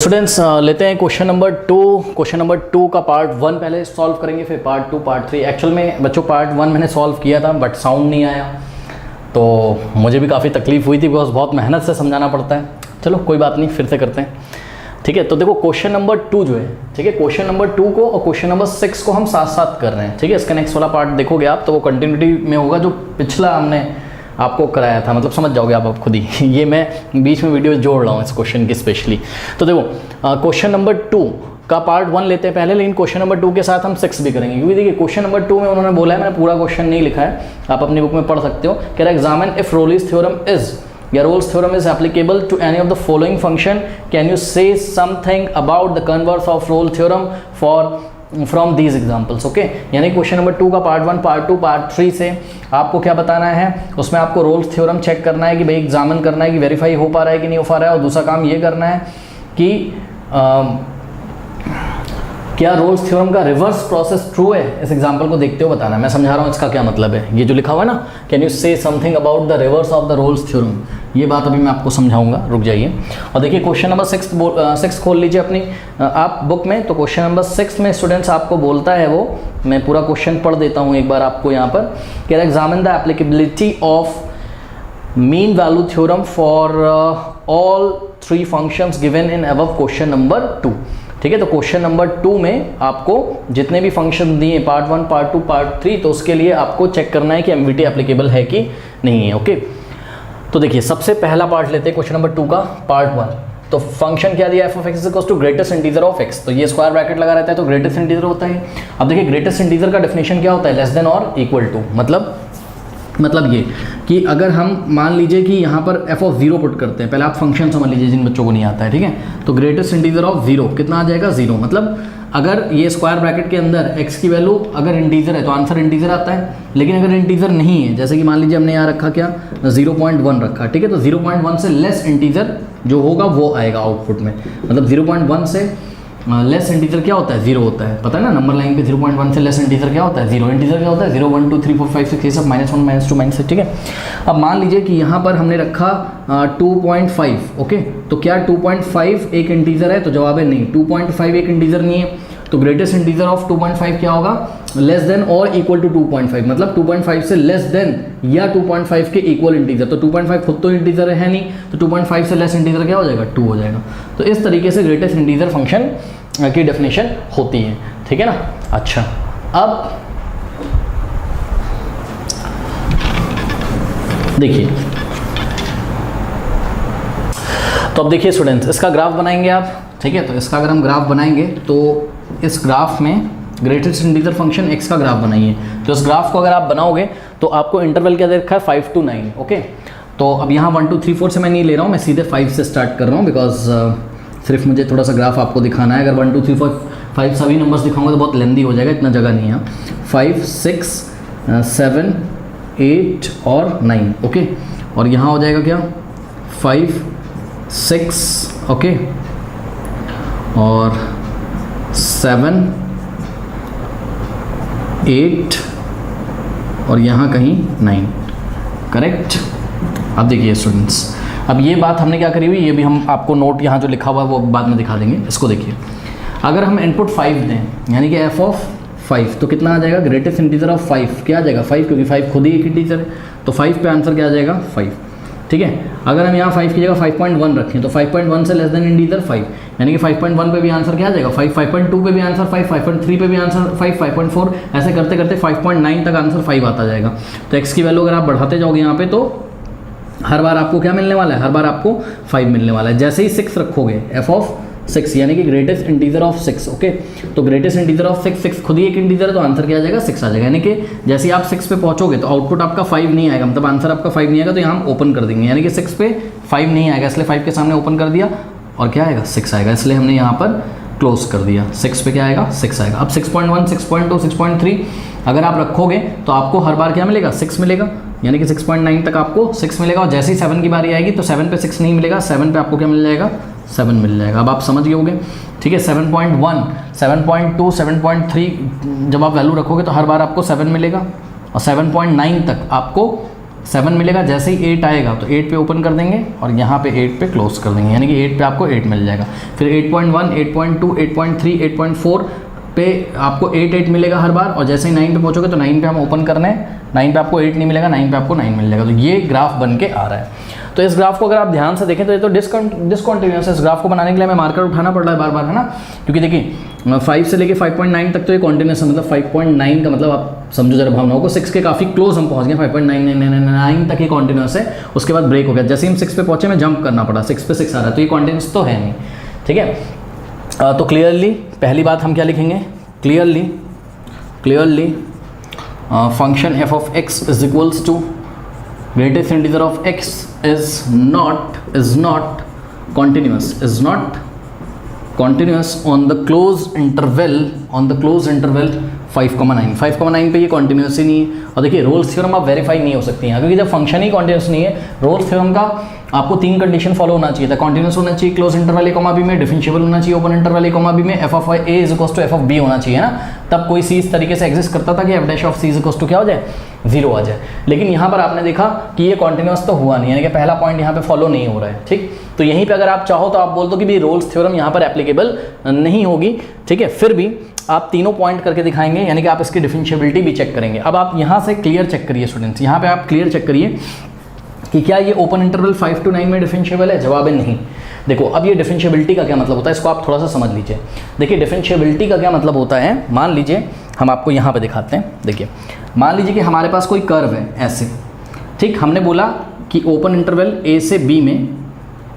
Students लेते हैं question number 2 का पार्ट 1 पहले सॉल्व करेंगे, फिर पार्ट 2 पार्ट 3। एक्चुअल में बच्चों पार्ट 1 मैंने सॉल्व किया था बट साउंड नहीं आया, तो मुझे भी काफ़ी तकलीफ हुई थी बिकॉज बहुत मेहनत से समझाना पड़ता है। चलो कोई बात नहीं, फिर से करते हैं। ठीक है, तो देखो क्वेश्चन नंबर 2 जो है, ठीक है, क्वेश्चन नंबर 2 को और क्वेश्चन नंबर 6 को हम साथ साथ कर रहे हैं। ठीक है, इसका नेक्स्ट वाला पार्ट देखोगे आप तो वो कंटिन्यूटी में होगा जो पिछला हमने आपको कराया था, मतलब समझ जाओगे आप खुद ही। ये मैं बीच में वीडियो जोड़ रहा हूँ इस क्वेश्चन की स्पेशली। तो देखो क्वेश्चन नंबर 2 का पार्ट 1 लेते हैं पहले, लेकिन क्वेश्चन नंबर 2 के साथ हम 6 भी करेंगे, क्योंकि देखिए क्वेश्चन नंबर 2 में उन्होंने बोला है, मैंने पूरा क्वेश्चन नहीं लिखा है, आप अपनी बुक में पढ़ सकते हो। कह रहा है examine if Rolle's theorem is या Rolle's theorem is applicable to any of the following function, can you say something about the converse of Rolle theorem for from these examples. Okay, यानी question number 2 का part 1 part 2 part 3 से आपको क्या बताना है, उसमें आपको रोल्स थ्योरम चेक करना है कि भाई एग्जामिन करना है कि वेरीफाई हो पा रहा है कि नहीं हो पा रहा है, और दूसरा काम ये करना है कि क्या रोल्स थ्योरम का रिवर्स प्रोसेस ट्रू है, इस एग्जाम्पल को देखते हो बताना है। मैं समझा रहा हूँ इसका क्या मतलब है, ये जो लिखा हुआ है ना, can you say something about the reverse of the Rolle's theorem, ये बात अभी मैं आपको समझाऊंगा, रुक जाइए। और देखिए क्वेश्चन नंबर 6 खोल लीजिए अपनी आप बुक में। तो क्वेश्चन नंबर 6 में स्टूडेंट्स आपको बोलता है, वो मैं पूरा क्वेश्चन पढ़ देता हूँ एक बार आपको यहाँ पर। कह रहा है examine the applicability of mean value theorem for all 3 functions given in above question number 2। ठीक है, तो क्वेश्चन नंबर 2 में आपको जितने भी फंक्शन दिए पार्ट 1 पार्ट 2 पार्ट 3, तो उसके लिए आपको चेक करना है कि एमवीटी एप्लीकेबल है कि नहीं है। ओके, तो देखिए सबसे पहला पार्ट लेते हैं क्वेश्चन नंबर 2 का पार्ट 1। तो फंक्शन क्या दिया, f of x equals to greatest integer of x, तो ये स्क्वायर ब्रैकेट लगा रहता है तो ग्रेटेस्ट इंटीजर होता है। अब देखिए ग्रेटेस्ट इंटीजर का डेफिनेशन क्या होता है, लेस देन और इक्वल टू, मतलब ये कि अगर हम मान लीजिए कि यहाँ पर एफ ऑफ 0 पुट करते हैं, पहले आप फंक्शन समझ लीजिए जिन बच्चों को नहीं आता है। ठीक है, तो ग्रेटेस्ट इंटीजर ऑफ 0 कितना आ जाएगा, 0। मतलब अगर ये स्क्वायर ब्रैकेट के अंदर x की वैल्यू अगर इंटीजर है तो आंसर इंटीजर आता है, लेकिन अगर इंटीजर नहीं है, जैसे कि मान लीजिए हमने यहाँ रखा क्या 0.1 रखा, ठीक है, तो 0.1 से लेस इंटीजर जो होगा वो आएगा आउटपुट में। मतलब 0.1 से लेस इंटीजर क्या होता है, 0 होता है, पता है ना, नंबर लाइन पे 0.1 से लेस इंटीजर क्या होता है, 0। इंटीजर क्या होता है 0 1 2 3 4 5 6 ये सब -1 -2 -6। ठीक है, अब मान लीजिए कि यहाँ पर हमने रखा 2.5। ओके, तो क्या 2.5 एक इंटीजर है, तो जवाब है नहीं, 2.5 एक इंटीजर नहीं है। तो ग्रेटेस्ट इंटीजर ऑफ 2.5 क्या होगा, लेस देन और इक्वल टू 2.5, मतलब 2.5 से लेस देन या 2.5 के इक्वल इंटीजर। तो 2.5 खुद तो इंटीजर है नहीं, तो 2.5 से लेस इंटीजर क्या हो जाएगा, 2 हो जाएगा। तो इस तरीके से ग्रेटेस्ट इंटीजर फंक्शन की डेफिनेशन होती है। ठीक है ना। अच्छा, अब देखिए, तो अब देखिए स्टूडेंट्स इसका ग्राफ बनाएंगे आप। ठीक है, तो इसका अगर हम ग्राफ बनाएंगे तो इस ग्राफ में ग्रेटेस्ट इंटीजर फंक्शन x का ग्राफ बनाइए। तो इस ग्राफ को अगर आप बनाओगे तो आपको इंटरवल क्या दे रखा है, 5 to 9। ओके, तो अब यहाँ 1 2 3 4 से मैं नहीं ले रहा हूँ, मैं सीधे 5 से स्टार्ट कर रहा हूँ, बिकॉज सिर्फ मुझे थोड़ा सा ग्राफ आपको दिखाना है। अगर 1 2 3 4 5 सभी नंबर्स दिखाऊंगा तो बहुत लेंदी हो जाएगा, इतना जगह नहीं है। 5 6 7 8 और 9। ओके, और यहाँ हो जाएगा क्या 5 6 ओके और 7 8 और यहाँ कहीं 9। करेक्ट। अब देखिए स्टूडेंट्स, अब ये बात हमने क्या करी हुई, ये भी हम आपको नोट यहाँ जो लिखा हुआ है वो बाद में दिखा देंगे। इसको देखिए, अगर हम इनपुट 5 दें यानी कि एफ ऑफ 5, तो कितना आ जाएगा, ग्रेटेस्ट इंटीजर ऑफ 5 क्या आ जाएगा 5, क्योंकि 5 खुद ही एक इंटीजर है, तो 5 पे आंसर क्या आ जाएगा 5। ठीक है, अगर हम यहाँ 5 की जगह 5.1 रखें तो 5.1 से लेस देन इंटीजर 5, यानी कि 5.1 पे भी आंसर क्या आ जाएगा 5, 5.2 पे भी आंसर 5, 5.3 पे भी आंसर 5, 5.4 ऐसे करते करते 5.9 तक आंसर 5 आता जाएगा। तो x की वैल्यू अगर आप बढ़ाते जाओगे यहाँ पे तो हर बार आपको क्या मिलने वाला है, हर बार आपको 5 मिलने वाला है। जैसे ही 6 रखोगे एफ ऑफ 6 यानी कि ग्रेटेस्ट इंटीजर ऑफ 6। ओके, तो ग्रेटेस्ट इंटीजर ऑफ 6 खुद ही एक इंटीजर है, तो आंसर क्या आ जाएगा 6 आ जाएगा। यानी कि जैसे ही आप 6 पे पहुंचोगे तो आउटपुट आपका 5 नहीं आएगा, मतलब आंसर आपका 5 नहीं आएगा, तो यहाँ हम ओपन कर देंगे, यानी कि 6 पे 5 नहीं आएगा, इसलिए 5 के सामने ओपन कर दिया और क्या आएगा 6 आएगा, इसलिए हमने यहाँ पर क्लोज कर दिया। 6 पे क्या आएगा 6 आएगा। अब 6.1 6.2 6.3 अगर आप रखोगे तो आपको हर बार क्या मिलेगा 6 मिलेगा, यानी कि 6.9 तक आपको 6 मिलेगा। और जैसे ही 7 की बारी आएगी तो 7 पे 6 नहीं मिलेगा, 7 पे आपको क्या मिल जाएगा 7 मिल जाएगा। अब आप समझ गए होंगे। ठीक है, 7.1 7.2 7.3 जब आप वैल्यू रखोगे तो हर बार आपको 7 मिलेगा, और 7.9 तक आपको 7 मिलेगा, जैसे ही 8 आएगा तो 8 पे ओपन कर देंगे और यहाँ पे 8 पे क्लोज कर देंगे, यानी कि 8 पे आपको 8 मिल जाएगा। फिर 8.1, 8.2, 8.3, 8.4 पे आपको 8 मिलेगा हर बार, और जैसे ही 9 पे पहुँचोगे तो 9 पे हम ओपन करना है, 9 पे आपको 8 नहीं मिलेगा, 9 पे आपको 9 मिल जाएगा। तो ये ग्राफ बन के आ रहा है। तो इस ग्राफ को अगर आप ध्यान से देखें तो ये तो डिसकंटिन्यूअस है। इस ग्राफ को बनाने के लिए हमें मार्कर उठाना पड़ रहा है बार बार, है ना, क्योंकि देखिए 5 से लेके 5.9 तक तो ये कॉन्टिन्यूस है, मतलब 5.9 का मतलब आप समझो जरा भावनाओं को, 6 के काफ़ी क्लोज हम पहुंच गए, 5.999 तक ये कॉन्टिन्यूस है, उसके बाद ब्रेक हो गया। जैसे हम 6 पे पहुंचे में जंप करना पड़ा, 6 पे 6 आ रहा है, तो ये कॉन्टिन्यूस तो है नहीं, ठीक है। तो क्लियरली पहली बात हम क्या लिखेंगे, clearly function f of x is equals to greatest integer of x is not continuous on the closed interval 5,9। 5,9 पे ये कॉन्टिन्यूस ही नहीं है। और देखिए रोल्स थ्योरम आप वेरीफाई नहीं हो सकती हैं, क्योंकि जब फंक्शन ही कॉन्टिन्यूस नहीं है, रोल्स थ्योरम का आपको 3 कंडीशन फॉलो होना चाहिए था। कॉन्टिन्यूस होना चाहिए क्लोज इंटरवल a, b में, डिफरेंशिएबल होना चाहिए ओपन इंटरवल a, b में, f of a is equals to f of b होना चाहिए ना, तब कोई सी इस तरीके से एग्जिस्ट करता था कि f dash of c is equals to क्या हो जाए, 0 आ जाए। लेकिन यहाँ पर आपने देखा कि ये कॉन्टिन्यूस तो हुआ नहीं, यानी कि पहला पॉइंट यहाँ पे फॉलो नहीं हो रहा है, ठीक। तो यहीं पे अगर आप चाहो तो आप बोल दो कि भाई रोल्स थ्योरम यहाँ पर एप्लीकेबल नहीं होगी, ठीक है। फिर भी आप तीनों पॉइंट करके दिखाएंगे, यानी कि आप इसकी डिफरेंशिएबिलिटी भी चेक करेंगे। अब आप यहाँ से क्लियर चेक करिए स्टूडेंट्स, यहाँ पे आप क्लियर चेक करिए कि क्या ये ओपन इंटरवल 5 to 9 में डिफरेंशिएबल है, जवाब है नहीं। देखो अब ये डिफरेंशिएबिलिटी का क्या मतलब होता है, इसको आप थोड़ा सा समझ लीजिए। देखिए डिफरेंशिएबिलिटी का क्या मतलब होता है, मान लीजिए हम आपको यहाँ पे दिखाते हैं। देखिए मान लीजिए कि हमारे पास कोई कर्व है ऐसे, ठीक, हमने बोला कि ओपन इंटरवल a से b में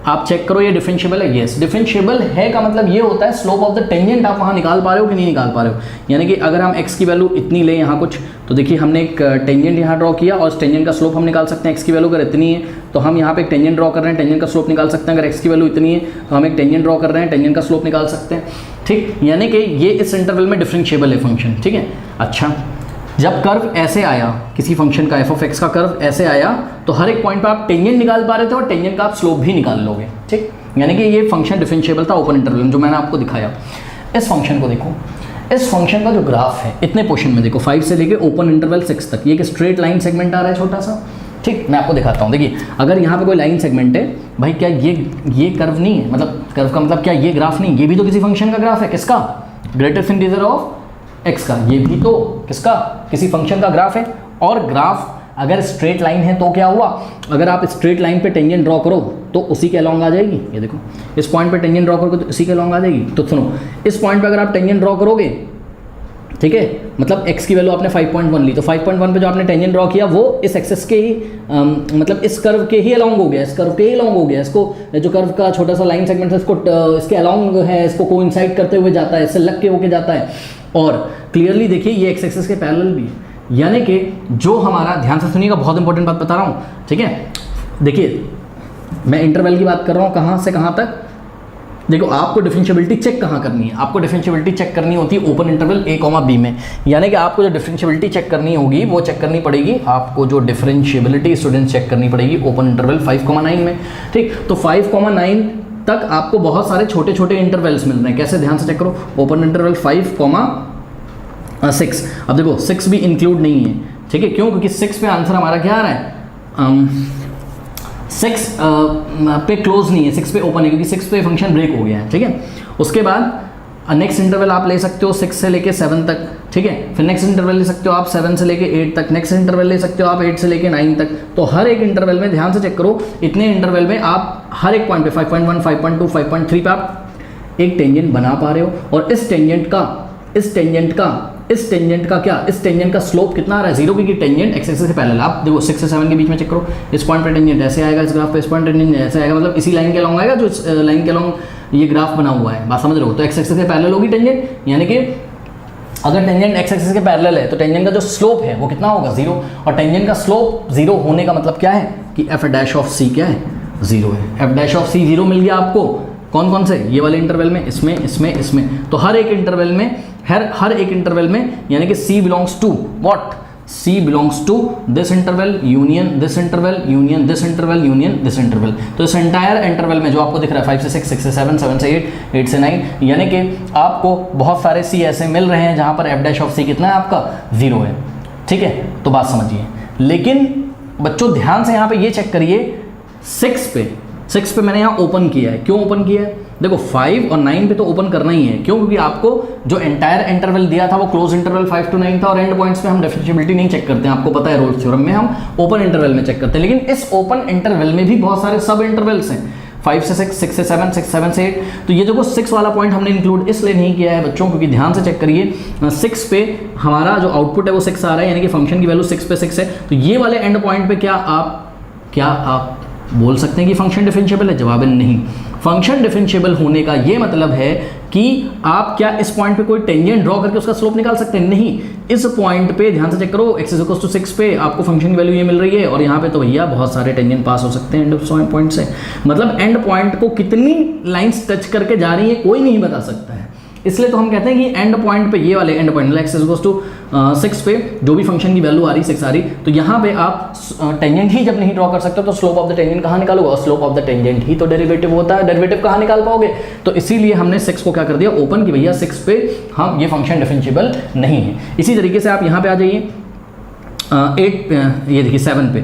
आप चेक करो ये डिफरेंशिएबल है, यस डिफरेंशिएबल है का मतलब ये होता है स्लोप ऑफ द टेंजेंट आप वहाँ निकाल पा रहे हो कि नहीं निकाल पा रहे हो। यानी कि अगर हम x की वैल्यू इतनी लें यहाँ कुछ, तो देखिए हमने एक टेंजेंट यहाँ ड्रॉ किया और इस टेंजेंट का स्लोप हम निकाल सकते हैं। x की वैल्यू अगर इतनी है तो हम यहाँ पे एक टेंजेंट ड्रॉ कर रहे हैं, टेंजेंट का स्लोप निकाल सकते हैं। अगर x की वैल्यू इतनी है तो हम एक टेंजेंट ड्रॉ कर रहे हैं, टेंजेंट का स्लोप निकाल सकते हैं, ठीक। यानी कि ये इस इंटरवल में डिफरेंशिएबल है फंक्शन, ठीक है। अच्छा, जब कर्व ऐसे आया किसी फंक्शन का f of x का कर्व ऐसे आया तो हर एक पॉइंट पे आप टेंजेंट निकाल पा रहे थे और टेंजेंट का आप स्लोप भी निकाल लोगे, ठीक। यानी कि ये फंक्शन डिफरेंशिएबल था ओपन इंटरवल में, जो मैंने आपको दिखाया। इस फंक्शन को देखो, इस फंक्शन का जो ग्राफ है इतने पोर्शन में देखो, 5 से लेके ओपन इंटरवल 6 तक, ये एक स्ट्रेट लाइन सेगमेंट आ रहा है छोटा सा, ठीक। मैं आपको दिखाता हूँ। देखिए अगर यहाँ पे कोई लाइन सेगमेंट है भाई, क्या ये कर्व नहीं है, मतलब कर्व का मतलब क्या ये ग्राफ नहीं, ये भी तो किसी फंक्शन का ग्राफ है। किसका, ग्रेटेस्ट इंटीजर ऑफ x का, ये भी तो किसका, किसी फंक्शन का ग्राफ है। और ग्राफ अगर स्ट्रेट लाइन है तो क्या हुआ, अगर आप स्ट्रेट लाइन पे टेंजेंट ड्रॉ करो तो उसी के अलॉन्ग आ जाएगी। ये देखो इस पॉइंट पे टेंजेंट ड्रॉ करोगे तो इसी के अलॉन्ग आ जाएगी। तो सुनो, इस पॉइंट पे अगर आप टेंजेंट ड्रॉ करोगे, ठीक है, मतलब x की वैल्यू आपने 5.1 ली, तो 5.1 पे जो आपने टेंजेंट ड्रॉ किया वो इस एक्सेस के ही मतलब इस कर्व के ही अलॉन्ग हो गया, इस कर्व के ही अलॉन्ग हो गया। इसको जो कर्व का छोटा सा लाइन सेगमेंट है इसको इसके अलॉन्ग है, इसको कोइंसाइड करते हुए जाता है, इससे लग के होके जाता है। और क्लियरली देखिए ये एक्स एक्सिस के पैरेलल भी है, यानी कि जो हमारा, ध्यान से सुनिएगा, बहुत इंपॉर्टेंट बात बता रहा हूँ, ठीक है। देखिए मैं इंटरवल की बात कर रहा हूँ, कहाँ से कहाँ तक। देखो आपको डिफरेंशिएबिलिटी चेक कहाँ करनी है, आपको डिफरेंशिएबिलिटी चेक करनी होती है ओपन इंटरवल a, b में। यानी कि आपको जो डिफरेंशिएबिलिटी चेक करनी होगी वो चेक करनी पड़ेगी, आपको जो डिफरेंशिएबिलिटी स्टूडेंट्स चेक करनी पड़ेगी ओपन इंटरवल 5,9 में, ठीक। तो 5,9 तक आपको बहुत सारे छोटे छोटे इंटरवल्स मिल रहे हैं। कैसे, ध्यान से चेक करो, ओपन इंटरवल 5,6। अब देखो 6 भी इंक्लूड नहीं है, ठीक है, क्यों, क्योंकि 6 पे आंसर हमारा क्या आ रहा है, 6 पे क्लोज नहीं है, 6 पे ओपन है, क्योंकि 6 पे फंक्शन ब्रेक हो गया है, ठीक है। उसके बाद नेक्स्ट इंटरवल आप ले सकते हो 6 से लेके 7 तक, ठीक है। फिर नेक्स्ट इंटरवल ले सकते हो आप 7 से लेके 8 तक, नेक्स्ट इंटरवल ले सकते हो आप 8 से लेके 9 तक। तो हर एक इंटरवल में ध्यान से चेक करो, इतने इंटरवल में आप हर एक पॉइंट पे 5.1, 5.2, 5.3 पे आप एक टेंजेंट बना पा रहे हो। और इस टेंजेंट का इस टेंजेंट का स्लोप कितना आ रहा है, 0, क्योंकि टेंजेंट एक्स एक्सिस से पैरेलल। आप देखो 6 से 7 के बीच में चेक करो, इस पॉइंट पे टेंजेंट ऐसे आएगा, इस ग्राफ पे इस पॉइंट टेंजेंट ऐसे आएगा, मतलब इसी लाइन के अलॉन्ग आएगा, जो लाइन के अलॉन्ग ये ग्राफ बना हुआ है, बात समझ रहे हो। तो एक्स एक्सिस से पैरेलल होगी टेंजेंट, यानी कि अगर टेंजेंट एक्स एक्सिस के पैरेलल है तो टेंजेंट का जो स्लोप है वो कितना होगा, 0। और टेंजेंट का स्लोप 0 होने का मतलब क्या है कि एफ डैश ऑफ सी क्या है, 0 है। एफ डैश ऑफ सी 0 मिल गया आपको, कौन कौन से, ये वाले इंटरवल में, इसमें। तो हर एक इंटरवल में यानी कि C belongs to what, C belongs to this interval union this interval union this interval union this interval। तो इस एंटायर इंटरवल में जो आपको दिख रहा है 5 से 6, 6 से 7, 7 से 8, 8 से 9, यानी कि आपको बहुत सारे C ऐसे मिल रहे हैं जहाँ पर f डैश ऑफ C कितना है आपका, 0 है, ठीक है। तो बात समझिए, लेकिन बच्चों ध्यान से यहाँ पे ये चेक करिए 6 पे मैंने यहाँ ओपन किया है। क्यों ओपन किया है? देखो 5 और 9 पे तो ओपन करना ही है। क्यों? क्योंकि आपको जो एंटायर इंटरवल दिया था वो क्लोज इंटरवल 5 to 9 था, और एंड पॉइंट्स पे हम डिफरेंशिएबिलिटी नहीं चेक करते हैं, आपको पता है रोल्स थ्योरम में हम ओपन इंटरवल में चेक करते हैं। लेकिन इस ओपन इंटरवल में भी बहुत सारे सब इंटरवल्स हैं, 5 से 6, 6 से 7, 7 से 8। तो ये जो 6 वाला पॉइंट हमने इंक्लूड इसलिए नहीं किया है बच्चों, क्योंकि ध्यान से चेक करिए 6 पे हमारा जो आउटपुट है वो 6 आ रहा है, यानी कि फंक्शन की वैल्यू 6 पे 6 है। तो ये वाले एंड पॉइंट पे क्या आप बोल सकते हैं कि फंक्शन डिफरेंशिएबल है? जवाब है नहीं। फंक्शन डिफरेंशिएबल होने का ये मतलब है कि आप क्या इस पॉइंट पे कोई टेंजेंट ड्रॉ करके उसका स्लोप निकाल सकते हैं? नहीं। इस पॉइंट पे ध्यान से चेक करो, x = 6 पे आपको फंक्शन की वैल्यू ये मिल रही है, और यहाँ पे तो भैया बहुत सारे टेंजेंट पास हो सकते हैं एंड पॉइंट से। मतलब एंड पॉइंट को कितनी लाइंस टच करके जा रही है कोई नहीं बता सकता है। इसलिए तो हम कहते हैं कि एंड पॉइंट पे ये वाले एंड पॉइंट x = 6 पे जो भी फंक्शन की वैल्यू आ रही 6 आ रही, तो यहाँ पे आप टेंजेंट ही जब नहीं ड्रॉ कर सकते तो स्लोप ऑफ द टेंजेंट कहाँ निकालोगे? और स्लोप ऑफ द टेंजेंट ही तो डेरिवेटिव होता है, डेरिवेटिव कहाँ निकाल पाओगे? तो इसीलिए हमने 6 को क्या कर दिया? ओपन की भैया 6 पे हम ये फंक्शन डिफरेंशिएबल नहीं है। इसी तरीके से आप यहाँ पे आ जाइए 8 ये देखिए 7 पे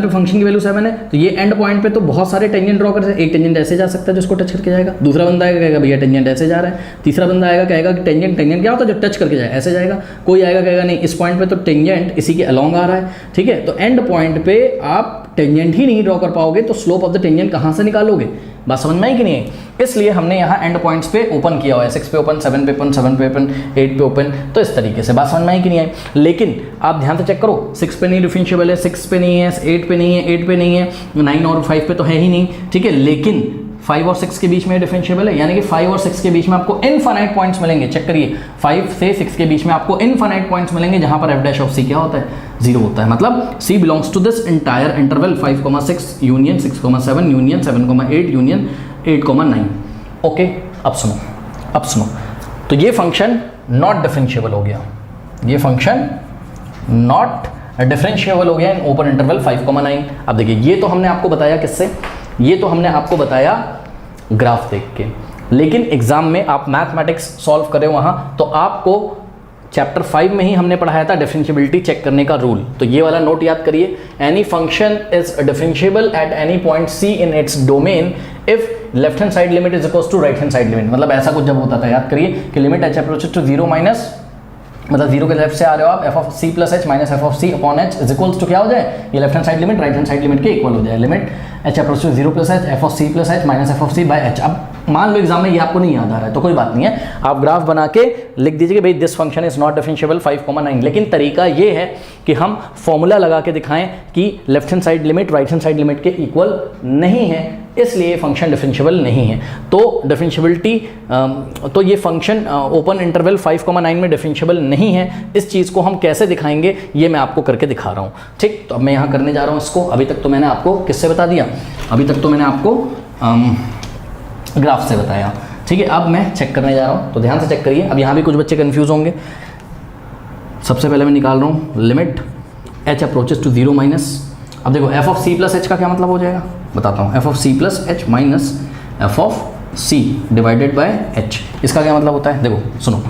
फंक्शन की वैल्यू 7 है, तो ये एंड पॉइंट पे तो बहुत सारे टेंजेंट ड्रॉ कर सकते हैं। एक टेंजेंट ऐसे जा सकता है जिसको टच करके जाएगा, दूसरा बंदा आएगा कहेगा भैया टेंजेंट ऐसे जा रहा है, तीसरा बंदा आएगा कहेगा कि टेंजेंट क्या होता है जो टच करके जाए, ऐसे जाएगा। कोई आएगा कहेगा नहीं इस पॉइंट पे तो टेंजेंट इसी के अलॉन्ग आ रहा है, ठीक है। तो एंड पॉइंट पे आप टेंजेंट ही नहीं ड्रॉ कर पाओगे तो स्लोप ऑफ द टेंजेंट कहाँ से निकालोगे? बात समझ में आई कि नहीं है? इसलिए हमने यहाँ एंड पॉइंट्स पे ओपन किया हुआ है, 6 पे ओपन, 7 पे ओपन, 7 पे ओपन, 8 पे ओपन। तो इस तरीके से बात समझ में आई कि नहीं आई? लेकिन आप ध्यान से चेक करो, 6 पे नहीं डिफरेंशिएबल है, 6 पे नहीं है, 8 पे नहीं है, 8 पे नहीं है, 9 और 5 पे तो है ही नहीं, ठीक है। लेकिन 5 और 6 के बीच में डिफरेंशिएबल है, यानी कि 5 और 6 के बीच में आपको इनफाइनाइट पॉइंट्स मिलेंगे। चेक करिए 5 से 6 के बीच में आपको इनफाइनाइट पॉइंट्स मिलेंगे जहां पर f' ऑफ c क्या होता है? 0 होता है। मतलब c belongs to this entire interval 5,6 union 6,7 union 7,8 union 8,9। Okay, अब सुनो, तो ये फंक्शन नॉट डिफरेंशिएबल हो गया, ये फंक्शन नॉट डिफरेंशिएबल हो गया इन ओपन इंटरवल 5,9। अब देखिए ये तो हमने आपको बताया किससे? ये तो हमने आपको बताया ग्राफ देख के। लेकिन एग्जाम में आप मैथमेटिक्स सॉल्व करें वहां तो आपको चैप्टर 5 में ही हमने पढ़ाया था डिफरेंशिएबिलिटी चेक करने का रूल। तो ये वाला नोट याद करिए, any function is differentiable at any point c in its domain if left hand side limit is equals to right hand side limit. मतलब ऐसा कुछ जब होता था, याद करिए कि limit h approaches to 0 minus, मतलब 0 के लेफ्ट से आ रहे हो आप, f of c plus h minus f of c upon h is equals to क्या हो जाए? ये left hand side limit right hand side limit के इक्वल हो जाए। Limit h approach to 0 plus h f of c plus h minus f of c by h। अब मान लो exam में ये आपको नहीं याद आ रहा है तो कोई बात नहीं है, आप ग्राफ बना के लिख दीजिए कि भाई this function is not differentiable 5,9। लेकिन तरीका ये है कि हम फॉर्मूला लगा के दिखाएं कि left hand side limit right hand side limit के इक्वल नहीं है, इसलिए फंक्शन डिफरेंशिएबल नहीं है। तो डिफरेंशिएबिलिटी तो ये फंक्शन ओपन इंटरवल 5,9 में डिफरेंशिएबल नहीं है। इस चीज़ को हम कैसे दिखाएंगे ये मैं आपको करके दिखा रहा हूँ, ठीक। तो अब मैं यहाँ करने जा रहा हूँ इसको। अभी तक तो मैंने आपको किससे बता दिया? अभी तक तो मैंने आपको ग्राफ से बताया, ठीक है। अब मैं चेक करने जा रहा हूँ, तो ध्यान से चेक करिए। अब यहाँ भी कुछ बच्चे कन्फ्यूज़ होंगे। सबसे पहले मैं निकाल रहा हूँ limit h approaches to 0 minus. अब देखो f of c plus h का क्या मतलब हो जाएगा, बताता हूँ। f of c plus h minus f of c divided by h, इसका क्या मतलब होता है? देखो सुनो,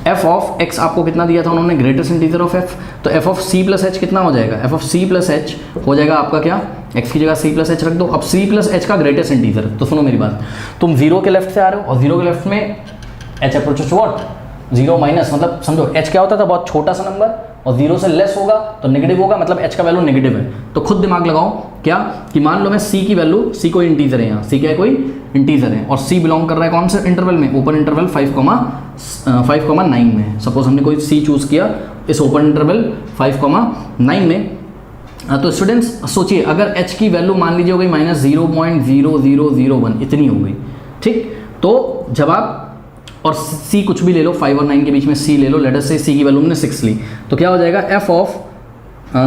f ऑफ x आपको कितना दिया था उन्होंने? Greatest integer of f। तो f of c plus h कितना हो जाएगा? f of c plus h हो जाएगा आपका क्या? x की जगह c प्लस h रख दो। अब c प्लस h का ग्रेटेस्ट इंटीजर, तो सुनो मेरी बात, तुम 0 के लेफ्ट से आ रहे हो और 0 के लेफ्ट में h approaches to what? 0 minus, मतलब समझो h क्या होता था? बहुत छोटा सा नंबर, और 0 से लेस होगा तो नेगेटिव होगा, मतलब h का वैल्यू नेगेटिव है। तो खुद दिमाग लगाओ क्या कि मान लो मैं c की वैल्यू, c कोई इंटीजर है, यहाँ c क्या है? कोई इंटीजर है, और c बिलोंग कर रहा है कौन से इंटरवल में? ओपन इंटरवल 5,9 में। सपोज हमने कोई c चूज किया इस ओपन इंटरवल 5,9 में। तो स्टूडेंट्स सोचिए, अगर h की वैल्यू मान लीजिए हो गई माइनस 0.0001 इतनी हो गई, ठीक। तो जब आप और c कुछ भी ले लो, 5 और 9 के बीच में c ले लो, लेट अस से c की वैल्यू हमने 6 ली, तो क्या हो जाएगा? f ऑफ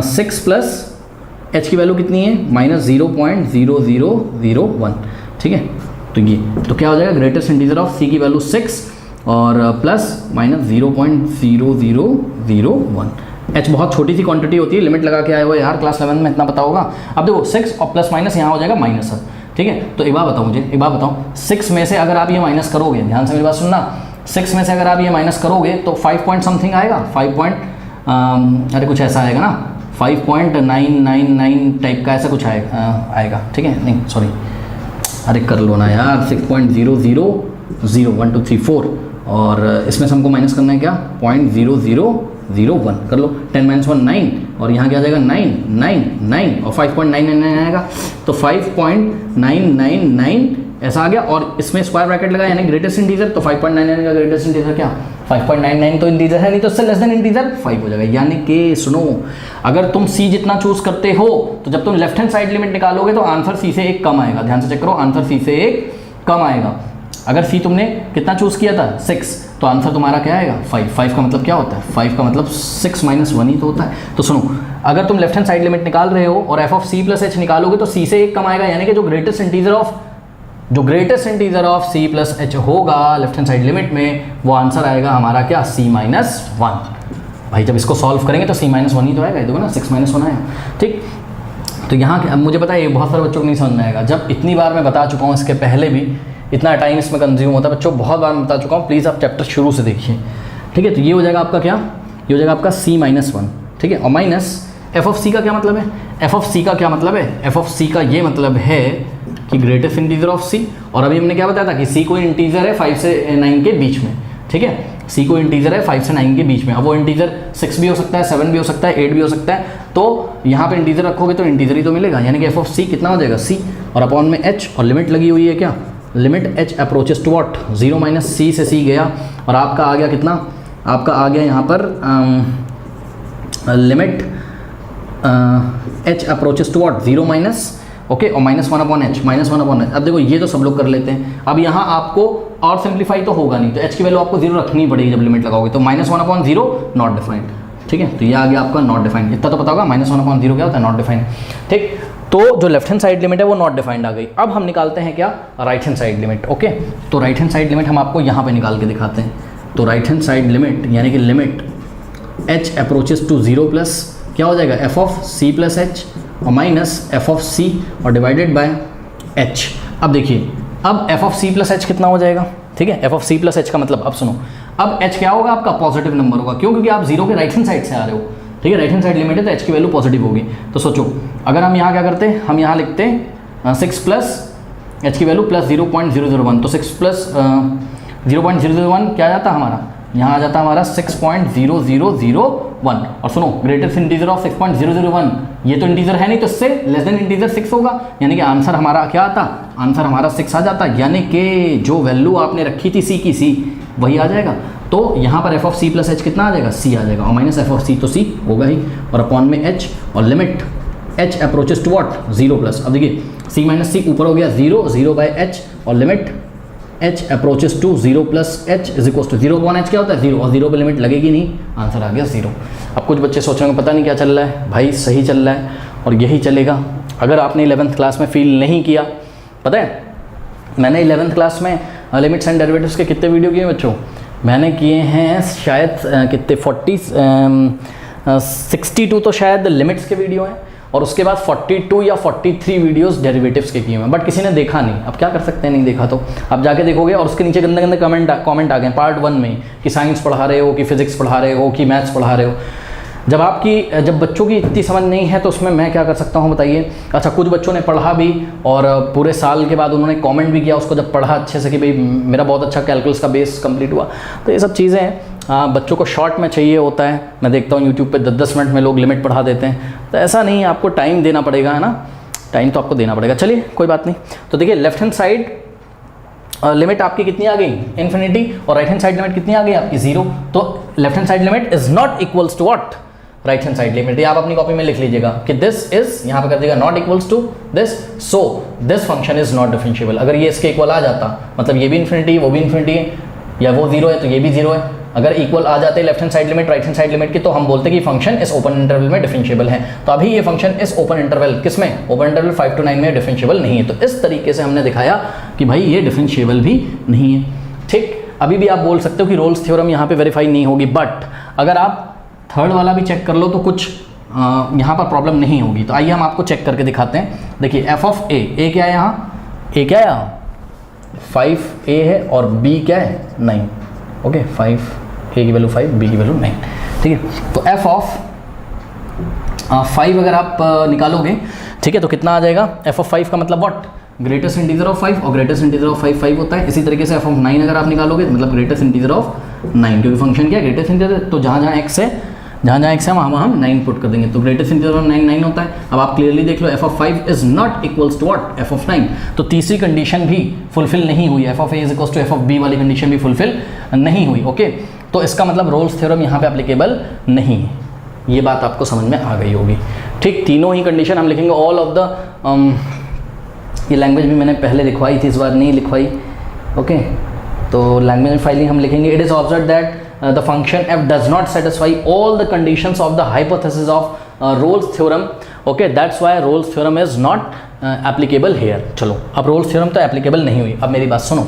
6 प्लस h की वैल्यू कितनी है? माइनस 0.0001, ठीक है। तो ये तो क्या हो जाएगा? ग्रेटेस्ट इंटीजर ऑफ c की वैल्यू 6 और प्लस माइनस 0.0001। h बहुत छोटी सी क्वांटिटी होती है, लिमिट लगा के आए हो यार, क्लास 11 में इतना पता होगा। अब देखो 6 और प्लस माइनस यहाँ हो जाएगा माइनस, ठीक है। तो एक बात बताओ मुझे, एक बात बताओ, 6 में से अगर आप ये माइनस करोगे, ध्यान से मेरी बात सुनना, 6 में से अगर आप ये माइनस करोगे तो 5 पॉइंट समथिंग आएगा, 5 पॉइंट अरे कुछ ऐसा आएगा ना, 5.999 टाइप का ऐसा कुछ आएगा, ठीक है, नहीं सॉरी, अरे कर लो ना यार, 6.0001 2 3 4 और इसमें से हमको माइनस करना है क्या, 0.0001 कर लो, 10 - 1 9 और यहाँ क्या आ जाएगा 9 और 5.999 आएगा, तो 5.999 ऐसा आ गया और इसमें स्क्वायर ब्रैकेट लगा यानी ग्रेटेस्ट इंटीजर, तो 5.99 का ग्रेटेस्ट इंटीजर क्या, 5.99 तो इंटीजर है नहीं, तो इससे लेस देन इंटीजर 5 हो जाएगा। यानी कि सुनो, अगर तुम C जितना चूज करते हो तो जब तुम लेफ्ट हैंड साइड लिमिट निकालोगे तो आंसर C से एक कम आएगा, ध्यान से चेक करो, आंसर C से एक कम आएगा। अगर C तुमने कितना चूज किया था 6, तो आंसर तुम्हारा क्या आएगा 5 का मतलब क्या होता है, 5 का मतलब 6 - 1 ही तो होता है। तो सुनो, अगर तुम लेफ्ट हैंड साइड लिमिट निकाल रहे हो और f of C plus h निकालोगे तो C से एक कम आएगा, यानी कि जो greatest integer of C plus h होगा लेफ्ट हैंड साइड लिमिट में, वो आंसर आएगा हमारा क्या, C - 1। भाई जब इसको सॉल्व करेंगे तो C - 1 ही तो आएगा, देखो ना 6 - 1 आएगा, ठीक। तो यहाँ मुझे पता है ये बहुत सारे बच्चों को नहीं समझ में आएगा, जब इतनी बार मैं बता चुका हूँ, इसके पहले भी इतना टाइम इसमें कंज्यूम होता है बच्चों, बहुत बार मैं बता चुका हूँ, प्लीज़ आप चैप्टर शुरू से देखिए, ठीक है। तो ये हो जाएगा आपका क्या, ये हो जाएगा आपका C - 1, ठीक है, और माइनस f ऑफ C का क्या मतलब है, f ऑफ C का क्या मतलब है, f ऑफ C का ये मतलब है कि ग्रेटेस्ट इंटीजर ऑफ C, और अभी हमने क्या बताया था कि C कोई इंटीजर है 5 से 9 के बीच में, ठीक है, C कोई इंटीजर है 5 से 9 के बीच में। अब वो इंटीजर 6 भी हो सकता है, 7 भी हो सकता है, 8 भी हो सकता है, तो यहाँ पे इंटीजर रखोगे तो इंटीजर ही तो मिलेगा, यानी कि f ऑफ C कितना हो जाएगा C और अपॉन में h, और लिमिट लगी हुई है क्या, limit h approaches to what, 0 - C से C गया, और आपका आ गया कितना, आपका आ गया यहाँ पर limit h approaches to what, 0 okay, और -1/h। अब देखो ये तो सब लोग कर लेते हैं, अब यहाँ आपको और सिंप्लीफाई तो होगा नहीं, तो h की वैल्यू आपको 0 रखनी पड़ेगी जब लिमिट लगाओगे, तो -1/0 नॉट डिफाइंड, ठीक है, तो ये आ गया आपका नॉट डिफाइंड, इतना तो पता होगा, -1/0 क्या होता है, नॉट डिफाइंड, ठीक। तो जो लेफ्ट हैंड साइड लिमिट है वो नॉट डिफाइंड आ गई। अब हम निकालते हैं क्या, right hand side limit, okay. तो राइट हैंड साइड लिमिट हम आपको यहाँ पे निकाल के दिखाते हैं। तो राइट हैंड साइड लिमिट यानी कि limit h approaches to 0 plus क्या हो जाएगा, f of C plus h और माइनस f ऑफ C और डिवाइडेड बाय h। अब देखिए, अब f of C plus h कितना हो जाएगा, ठीक है, f of C plus h का मतलब, अब सुनो, अब h क्या होगा आपका, पॉजिटिव नंबर होगा, क्यों, क्योंकि आप 0 के राइट हैंड साइड से आ रहे हो, ठीक है, राइट हैंड साइड लिमिट है तो h की वैल्यू पॉजिटिव होगी। तो सोचो, अगर हम यहाँ क्या करते हैं, हम यहाँ लिखते हैं 6 प्लस h की वैल्यू प्लस 0.001, तो 6 प्लस 0.001 क्या आ जाता हमारा, यहाँ आ जाता हमारा 6.0001। और सुनो, ग्रेटेस्ट इंटीजर ऑफ 6.001, ये तो इंटीजर है नहीं, तो इससे लेस देन इंटीजर 6 होगा, यानी कि आंसर हमारा क्या आता, आंसर हमारा 6 आ जाता, यानी कि जो वैल्यू आपने रखी थी C की, C वही आ जाएगा। तो यहाँ पर f of C plus h कितना आ जाएगा, C आ जाएगा, और माइनस f ऑफ C तो C होगा ही, और अपॉन में h, और limit h approaches to what, 0 plus. अब देखिए C माइनस C ऊपर हो गया 0 बाय h, और limit h approaches to 0 plus h is equal to 0/h क्या होता है 0, और 0 पे लिमिट लगेगी नहीं, आंसर आ गया 0। अब कुछ बच्चे सोच रहे होंगे पता नहीं क्या चल रहा है, भाई सही चल रहा है और यही चलेगा। अगर आपने 11th क्लास में फील नहीं किया, पता है मैंने 11th क्लास में लिमिट्स एंड डेरिवेटिव्स के कितने वीडियो किए बच्चों, मैंने किए हैं शायद कितने 62 तो शायद लिमिट्स के वीडियो हैं, और उसके बाद 42 या 43 वीडियोस डेरिवेटिव्स के किए हुए हैं, बट किसी ने देखा नहीं। अब क्या कर सकते हैं, नहीं देखा तो आप जाके देखोगे, और उसके नीचे गंदे गंदे कमेंट आ गए पार्ट 1 में कि साइंस पढ़ा रहे हो, कि फिजिक्स पढ़ा रहे हो, कि मैथ्स पढ़ा रहे हो। जब बच्चों की इतनी समझ नहीं है तो उसमें मैं क्या कर सकता हूँ बताइए। अच्छा, कुछ बच्चों ने पढ़ा भी और पूरे साल के बाद उन्होंने कमेंट भी किया उसको जब पढ़ा अच्छे से कि भाई मेरा बहुत अच्छा कैलकुलस का बेस कंप्लीट हुआ। तो ये सब चीज़ें हैं, बच्चों को शॉर्ट में चाहिए होता है। मैं देखता हूँ यूट्यूब पे 10-10 मिनट में लोग लिमिट पढ़ा देते हैं, तो ऐसा नहीं, आपको टाइम देना पड़ेगा, है ना, टाइम तो आपको देना पड़ेगा। चलिए कोई बात नहीं। तो देखिए लेफ्ट हैंड साइड लिमिट आपकी कितनी आ गई, इन्फिनिटी, और राइट हैंड साइड लिमिट कितनी आ गई आपकी 0। तो left hand side limit is not equals to what, right hand side limit. ये आप अपनी कॉपी में लिख लीजिएगा कि दिस इज, यहाँ पे कर देगा not equals to this, so this function is not differentiable. अगर ये इसके इक्वल आ जाता, मतलब ये भी इन्फिनिटी वो भी इन्फिनिटी है, या वो 0 है तो ये भी 0 है, अगर इक्वल आ जाते left hand side limit right hand side limit की, तो हम बोलते कि फंक्शन इस ओपन इंटरवल में डिफरेंशिएबल है। तो अभी ये फंक्शन इस ओपन इंटरवल किसमें, ओपन इंटरवल 5 to 9 में डिफरेंशिएबल नहीं है। तो इस तरीके से हमने दिखाया कि भाई ये डिफरेंशिएबल भी नहीं है। ठीक, अभी भी आप बोल सकते हो कि रोल्स थ्योरम यहाँ पे वेरीफाई नहीं होगी, बट अगर आप थर्ड वाला भी चेक कर लो तो कुछ यहाँ पर प्रॉब्लम नहीं होगी। तो आइए हम आपको चेक करके दिखाते हैं। देखिए एफ ऑफ ए क्या है, यहाँ ए क्या है, यहाँ 5a है और b क्या है 9। ओके, 5 a की वैल्यू 5, b की वैल्यू 9। ठीक है, तो f ऑफ 5 अगर आप निकालोगे, ठीक है, तो कितना आ जाएगा, एफ ऑफ 5 का मतलब व्हाट, ग्रेटेस्ट इंटीजर ऑफ 5, और ग्रेटेस्ट इंटीजर ऑफ 5 होता है। इसी तरीके से एफ ऑफ 9 अगर आप निकालोगे तो मतलब ग्रेटेस्ट इंटीजर ऑफ 9, क्योंकि फंक्शन क्या है, ग्रेटेस्ट इंटीजर, तो जहाँ जहाँ x है, वहाँ हम 9 पुट कर देंगे, तो ग्रेटेस्ट इंटीजर ऑफ 9 होता है। अब आप क्लियरली देख लो, f of 5 is not equals to what, F of 9, तो तीसरी कंडीशन भी फुलफिल नहीं हुई, f of a is equals to F of b वाली कंडीशन भी फुलफिल नहीं हुई। ओके, तो इसका मतलब रोल्स थ्योरम यहाँ पे एप्लीकेबल नहीं है, ये बात आपको समझ में आ गई होगी। ठीक, तीनों ही कंडीशन हम लिखेंगे ऑल ऑफ द, ये लैंग्वेज भी मैंने पहले लिखवाई थी, इस बार नहीं लिखवाई। ओके, तो लैंग्वेज फाइलिंग हम लिखेंगे, it is observe that the function f does not satisfy all the conditions of the hypothesis of Rolle's theorem. Okay, that's why Rolle's theorem is not applicable here. चलो, अब Rolle's theorem तो applicable नहीं हुई। अब मेरी बात सुनो,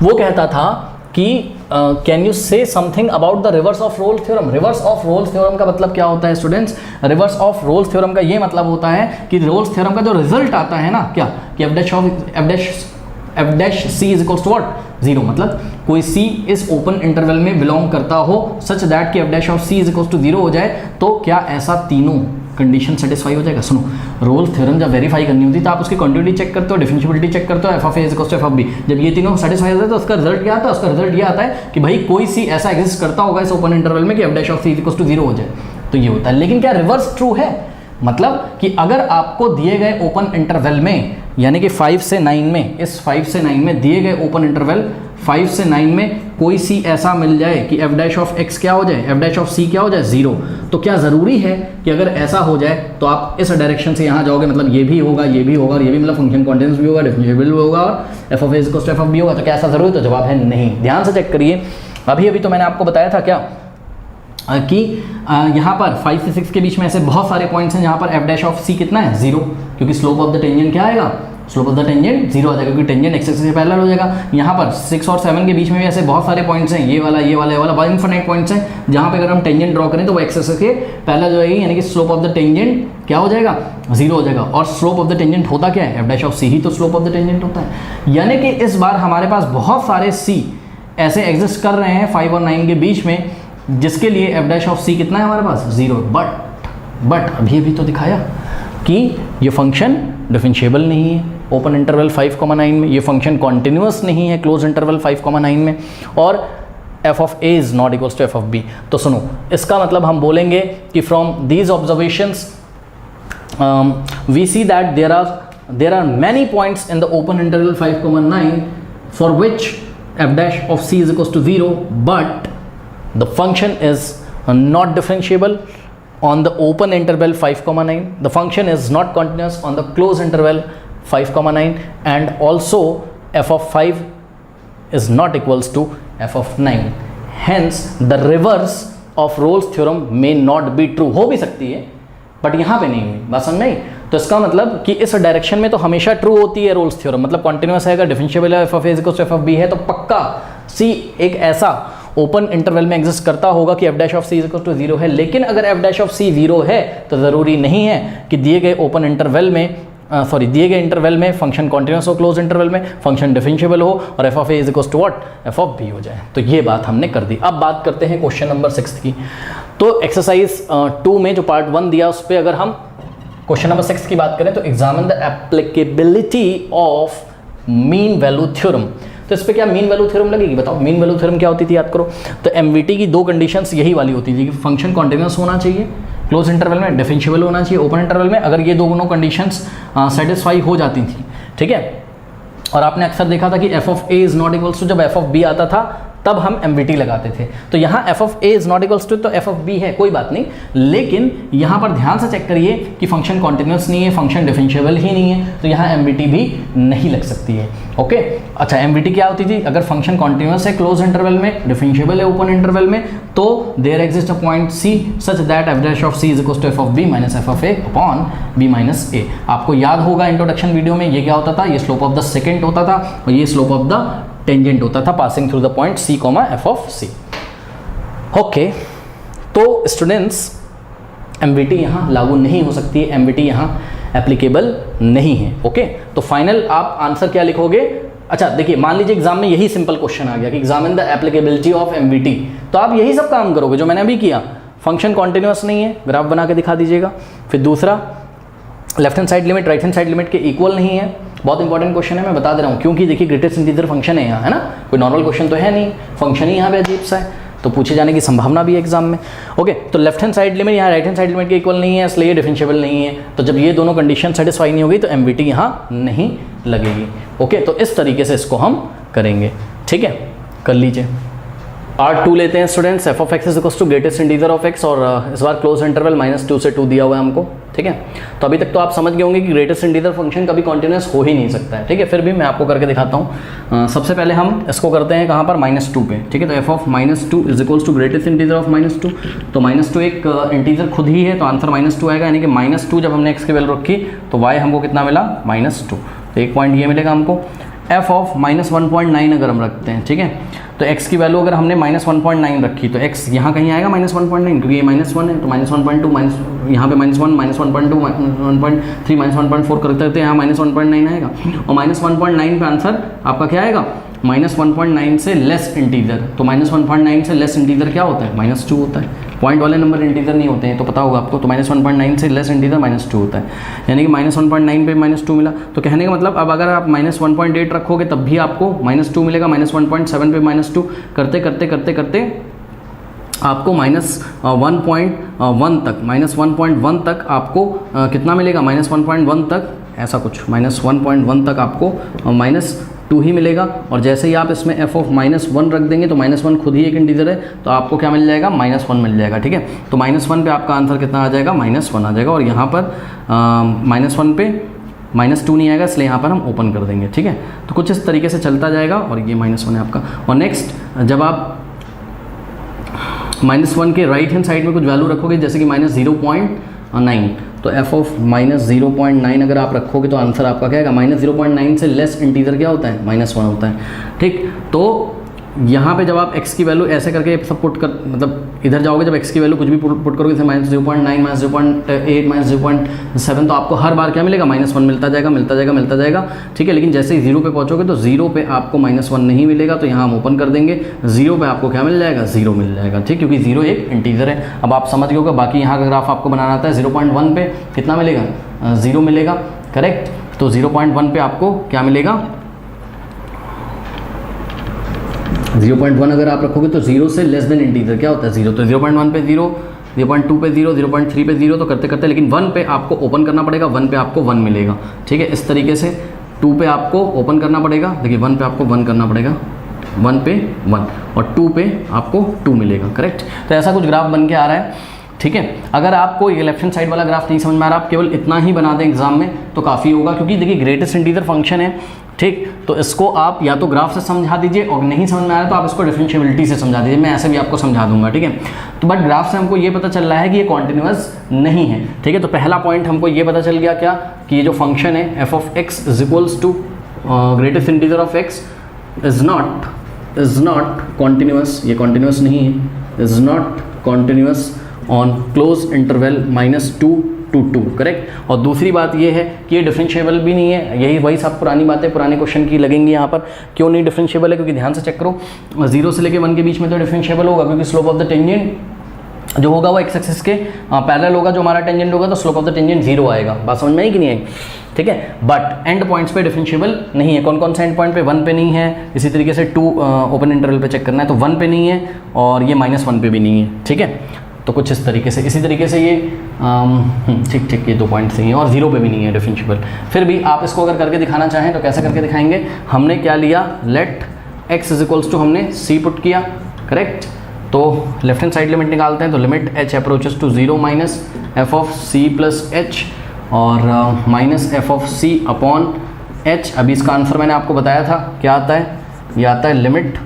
वो कहता था कि can you say something about the reverse of Rolle's theorem. Reverse of Rolle's theorem का मतलब क्या होता है students? Reverse of Rolle's theorem का ये मतलब होता है कि रोल्स थ्योरम का जो रिजल्ट आता है ना, क्या कि F dash C is equals to what, 0, मतलब कोई सी इस ओपन इंटरवल में बिलोंग करता हो सच दैट कि F dash of C is equals to 0 हो जाए, तो क्या ऐसा तीनों कंडीशन सेटिस्फाई हो जाएगा? सुनो, रोल्स थ्योरम जब वेरीफाई करनी होती है तो आप उसकी कंटिन्यूटी चेक करते हो, डिफरेंशिएबिलिटी चेक करते हो, F of A is equals to F of B. जब ये तीनों सेटिस्फाई हो जाए तो उसका रिजल्ट क्या आता है? उसका रिजल्ट ये आता है कि भाई कोई सी ऐसा एग्जिस्ट करता होगा इस ओपन इंटरवल में कि F dash of C is equals to 0 हो जाए, तो ये होता है। लेकिन क्या रिवर्स ट्रू है? मतलब कि अगर आपको दिए गए ओपन इंटरवल में, यानी कि 5 से 9 में, इस 5 से 9 में दिए गए ओपन इंटरवल 5 से 9 में कोई सी ऐसा मिल जाए कि एफ डैश ऑफ एक्स क्या हो जाए, एफ डैश ऑफ सी क्या हो जाए, 0, तो क्या ज़रूरी है कि अगर ऐसा हो जाए तो आप इस डायरेक्शन से यहाँ जाओगे, मतलब ये भी होगा, ये भी होगा और ये भी, मतलब फंक्शन कॉन्टिन्यूअस भी होगा, डिफरेंशिएबल भी होगा और F of A is equals to F of B होगा, तो क्या ऐसा ज़रूरी? तो जवाब है नहीं। ध्यान से चेक करिए, अभी तो मैंने आपको बताया था क्या कि यहाँ पर 5 से 6 के बीच में ऐसे बहुत सारे पॉइंट्स हैं जहाँ पर एफ डैश ऑफ सी कितना है, 0, क्योंकि स्लोप ऑफ द टेंजेंट क्या आएगा, स्लोप ऑफ द टेंजेंट 0 आ जाएगा, क्योंकि टेंजेंट एक्स एक्सिस से पैरेलल हो जाएगा। यहाँ पर 6 और 7 के बीच में भी ऐसे बहुत सारे पॉइंट्स हैं, ये वाला, ये वाला, ये वाला, इनफिनिट पॉइंट्स हैं जहाँ पे अगर हम टेंजेंट ड्रॉ करें तो वो एक्स एक्सिस के पैरेलल हो जाएगी, यानी कि स्लोप ऑफ द टेंजेंट क्या हो जाएगा, 0 हो जाएगा। और स्लोप ऑफ द टेंजेंट होता क्या है, एफ डैश ऑफ सी ही तो स्लोप ऑफ द टेंजेंट होता है। यानी कि इस बार हमारे पास बहुत सारे सी ऐसे एग्जिस्ट कर रहे हैं 5 और 9 के बीच में, जिसके लिए एफ डैश ऑफ सी कितना है हमारे पास, 0। बट अभी तो दिखाया कि ये फंक्शन डिफरेंशिएबल नहीं है ओपन इंटरवल 5,9 में, ये फंक्शन कॉन्टिन्यूअस नहीं है क्लोज इंटरवल 5,9 में, और F of A is not equals to F of B. तो सुनो, इसका मतलब हम बोलेंगे कि from these observations we see that there are many points in the open interval 5,9 for which F dash of C is equals to 0, but the function is not differentiable on the open interval 5,9, the function is not continuous on the closed interval 5,9, and also f of 5 is not equals to f of 9, hence the reverse of Rolle's theorem may not be true। हो भी सकती है but यहाँ पे नहीं हुई, बात समझ में आई? तो इसका मतलब कि इस डायरेक्शन में तो हमेशा ट्रू होती है रोल्स थ्योरम, मतलब कॉन्टिन्यूअस है, अगर डिफरेंशिएबल है, F of A is equals to F of B है, तो पक्का सी एक ऐसा ओपन इंटरवल में एग्जिस्ट करता होगा कि F dash of C is equal to 0 है। लेकिन अगर एफ डैश ऑफ सी 0 है तो ज़रूरी नहीं है कि दिए गए ओपन इंटरवल में दिए गए इंटरवल में फंक्शन कॉन्टिन्यूस हो, क्लोज इंटरवल में फंक्शन डिफरेंशिएबल हो और F of A is equals to what, F of B हो जाए। तो ये बात हमने कर दी। अब बात करते हैं क्वेश्चन नंबर 6 की। तो एक्सरसाइज 2 में जो पार्ट 1 दिया उस पर अगर हम क्वेश्चन नंबर 6 की बात करें तो examine the applicability of mean value theorem. तो इस पर क्या मीन वैल्यू थ्योरम लगेगी? बताओ, मीन वैल्यू थ्योरम क्या होती थी, याद करो। तो एमवीटी की 2 कंडीशंस यही वाली होती थी कि फंक्शन कॉन्टिन्यूस होना चाहिए क्लोज इंटरवल में, डिफरेंशिएबल होना चाहिए ओपन इंटरवल में। अगर ये दोनों कंडीशंस सेटिस्फाई हो जाती थी, ठीक है, और आपने अक्सर देखा था कि F of A is not equals to, जब एफ ऑफ बी आता था तब हम एमवीटी लगाते थे। तो यहाँ F of A is not equals to, तो एफ ऑफ बी है, कोई बात नहीं, लेकिन यहाँ पर ध्यान से चेक करिए कि फंक्शन कॉन्टिन्यूस नहीं है, फंक्शन डिफरेंशिएबल ही नहीं है, तो यहाँ एमवीटी भी नहीं लग सकती है। ओके, अच्छा, एमवीटी क्या होती थी? अगर फंक्शन कॉन्टिन्यूस है क्लोज इंटरवल में, डिफरेंशिएबल है ओपन इंटरवल में, तो there exist a point c such that f dash of C is equals to F of B minus F of a upon b minus a. आपको याद होगा introduction video में ये क्या होता था, ये स्लोप ऑफ द सेकेंड होता था और ये स्लोप ऑफ द टेंजेंट होता था passing through the point C comma F of C. Okay, तो स्टूडेंट्स एमवीटी यहाँ लागू नहीं हो सकती है, एमवीटी यहाँ एप्लीकेबल नहीं है। ओके, तो फाइनल आप आंसर क्या लिखोगे? अच्छा देखिए, मान लीजिए एग्जाम में यही सिंपल क्वेश्चन आ गया कि एग्जामिन द एप्लीकेबिलिटी ऑफ एमवीटी, तो आप यही सब काम करोगे जो मैंने अभी किया। फंक्शन कॉन्टिन्यूस नहीं है, ग्राफ बना के दिखा दीजिएगा। फिर दूसरा, left hand side limit right hand side limit के इक्वल नहीं है। बहुत इंपॉर्टेंट क्वेश्चन है, मैं बता दे रहा हूँ, क्योंकि देखिए ग्रेटेस्ट इंटीजर फंक्शन है यहाँ, है ना, कोई नॉर्मल क्वेश्चन तो है नहीं, फंक्शन ही यहाँ पे अजीब सा है, तो पूछे जाने की संभावना भी है एग्जाम में। ओके, तो लेफ्ट हैंड साइड लिमिट यहाँ राइट हैंड साइड लिमिट के इक्वल नहीं है, इसलिए डिफरेंशिएबल नहीं है। तो जब ये दोनों कंडीशन सेटिस्फाई नहीं होगी तो एमवीटी यहाँ नहीं लगेगी। ओके, तो इस तरीके से इसको हम करेंगे, ठीक है, कर लीजिए। पार्ट 2 लेते हैं students, F of X is equals to greatest integer of X, और इस बार क्लोज इंटरवल -2 से 2 दिया हुआ है हमको, ठीक है। तो अभी तक तो आप समझ गए होंगे कि ग्रेटेस्ट इंटीजर फंक्शन कभी कॉन्टिन्यूस हो ही नहीं सकता है, ठीक है। फिर भी मैं आपको करके दिखाता हूँ। सबसे पहले हम इसको करते हैं कहाँ पर, -2 पे, ठीक है। तो F of -2 is equals to greatest integer of -2, तो -2 एक इंटीजर खुद ही है, तो आंसर -2 आएगा, यानी कि -2 जब हमने एक्स की वैल्यू रखी तो वाई हमको कितना मिला, -2, तो एक पॉइंट ये मिलेगा हमको। एफ ऑफ -1.9 अगर हम रखते हैं, ठीक है, तो x की वैल्यू अगर हमने -1.9 रखी तो x यहाँ कहीं आएगा -1.9, क्योंकि ये -1 है, तो -1.2 यहाँ पे -1, -1.2, -1.3, -1.4 करते करते यहाँ -1.9 आएगा, और -1.9 पे आंसर आपका क्या आएगा, -1.9 से लेस इंटीजर। तो -1.9 से लेस इंटीजर क्या होता है, -2 होता है। पॉइंट वाले नंबर इंटीजर नहीं होते हैं, तो पता होगा आपको। तो -1.9 से लेस इंटीजर -2 होता है, यानी कि -1.9 पे -2 मिला। तो कहने का मतलब अब अगर आप -1.8 रखोगे तब भी आपको -2 मिलेगा, -1.7 पे -2 करते करते करते करते आपको -1.1 तक, -1.1 तक आपको कितना मिलेगा, -1.1 तक, ऐसा कुछ -1.1 तक आपको -2 ही मिलेगा। और जैसे ही आप इसमें f ऑफ -1 रख देंगे तो -1 खुद ही एक इंटीजर है, तो आपको क्या मिल जाएगा, -1 मिल जाएगा, ठीक है। तो -1 पे आपका आंसर कितना आ जाएगा, -1 आ जाएगा, और यहाँ पर -1 पे -2 नहीं आएगा, इसलिए यहाँ पर हम ओपन कर देंगे, ठीक है। तो कुछ इस तरीके से चलता जाएगा, और ये -1 है आपका। और नेक्स्ट, जब आप -1 के राइट हैंड साइड में कुछ वैल्यू रखोगे, जैसे कि -0.9, तो f ऑफ -0.9 अगर आप रखोगे तो आंसर आपका क्या आएगा, -0.9 से लेस इंटीजर क्या होता है, -1 होता है, ठीक। तो यहाँ पे जब आप x की वैल्यू ऐसे करके सब पुट कर, मतलब इधर जाओगे, जब x की वैल्यू कुछ भी पुट करोगे, जैसे -0.9, -0.8, -0.7, तो आपको हर बार क्या मिलेगा, -1 मिलता जाएगा, मिलता जाएगा, मिलता जाएगा, ठीक है। लेकिन जैसे ही 0 पे पहुँचोगे तो 0 पे आपको -1 नहीं मिलेगा, तो यहाँ हम ओपन कर देंगे, 0 पे आपको क्या मिल जाएगा, 0 मिल जाएगा, ठीक, क्योंकि 0 एक इंटीजर है। अब आप समझ गए होगा, बाकी यहाँ का ग्राफ आपको बनाना आता है, 0.1 पे कितना मिलेगा, 0 मिलेगा, करेक्ट। तो 0.1 पे आपको क्या मिलेगा, 0.1 अगर आप रखोगे तो 0 से लेस देन इंटीजर क्या होता है, 0, तो 0.1 पे 0, 0.2 पे 0, 0.3 पे 0, तो करते करते, लेकिन 1 पे आपको ओपन करना पड़ेगा, 1 पे आपको 1 मिलेगा, ठीक है। इस तरीके से 2 पे आपको ओपन करना पड़ेगा, देखिए 1 पे आपको 1 करना पड़ेगा, 1 पे 1, और 2 पे आपको 2 मिलेगा, करेक्ट। तो ऐसा कुछ ग्राफ बन के आ रहा है, ठीक है। अगर आपको ये लेफ्ट हैंड साइड वाला ग्राफ नहीं समझ में आ रहा, आप केवल इतना ही बना दें एग्जाम में तो काफ़ी होगा, क्योंकि देखिए ग्रेटेस्ट इंटीजर फंक्शन है, ठीक। तो इसको आप या तो ग्राफ से समझा दीजिए, और नहीं समझ में आ रहा तो आप इसको डिफरेंशिएबिलिटी से समझा दीजिए, मैं ऐसे भी आपको समझा दूंगा, ठीक है। तो बट ग्राफ से हमको ये पता चल रहा है कि ये कॉन्टिन्यूअस नहीं है, ठीक है। तो पहला पॉइंट हमको ये पता चल गया क्या, कि ये जो फंक्शन है f of x is equals to greatest integer of x is not continuous, ये कॉन्टिन्यूअस नहीं है, is not continuous on close interval -2 to 2, correct. और दूसरी बात ये है कि ये डिफरेंशिएबल भी नहीं है, यही वही सब पुरानी बातें पुराने क्वेश्चन की लगेंगी यहाँ पर। क्यों नहीं डिफरेंशिएबल है, क्योंकि ध्यान से चेक करो, 0 से लेके 1 के बीच में तो डिफरेंशिएबल होगा, क्योंकि स्लोप ऑफ द टेंजेंट जो होगा वो एक्स एक्सिस के पैरेलल होगा, जो हमारा टेंजेंट होगा, तो स्लोप ऑफ द टेंजेंट 0 आएगा। बात समझ में आई कि नहीं आई, ठीक है। बट एंड पॉइंट्स पे डिफरेंशिएबल नहीं है। कौन कौन से एंड पॉइंट पे, 1 पे नहीं है, इसी तरीके से 2 ओपन इंटरवल पे चेक करना है, तो 1 पे नहीं है, और ये -1 पे भी नहीं है, ठीक है। तो कुछ इस तरीके से, इसी तरीके से ये ठीक, ये 2 पॉइंट सही है, और 0 पे भी नहीं है डिफरेंशिएबल। फिर भी आप इसको अगर करके दिखाना चाहें तो कैसे करके दिखाएंगे, हमने क्या लिया, let x is equals to, हमने c पुट किया, करेक्ट। तो लेफ्ट हैंड साइड लिमिट निकालते हैं, तो limit h approaches to 0 minus f of c plus h, और minus f of c upon h। अभी इसका आंसर मैंने आपको बताया था, क्या आता है, ये आता है limit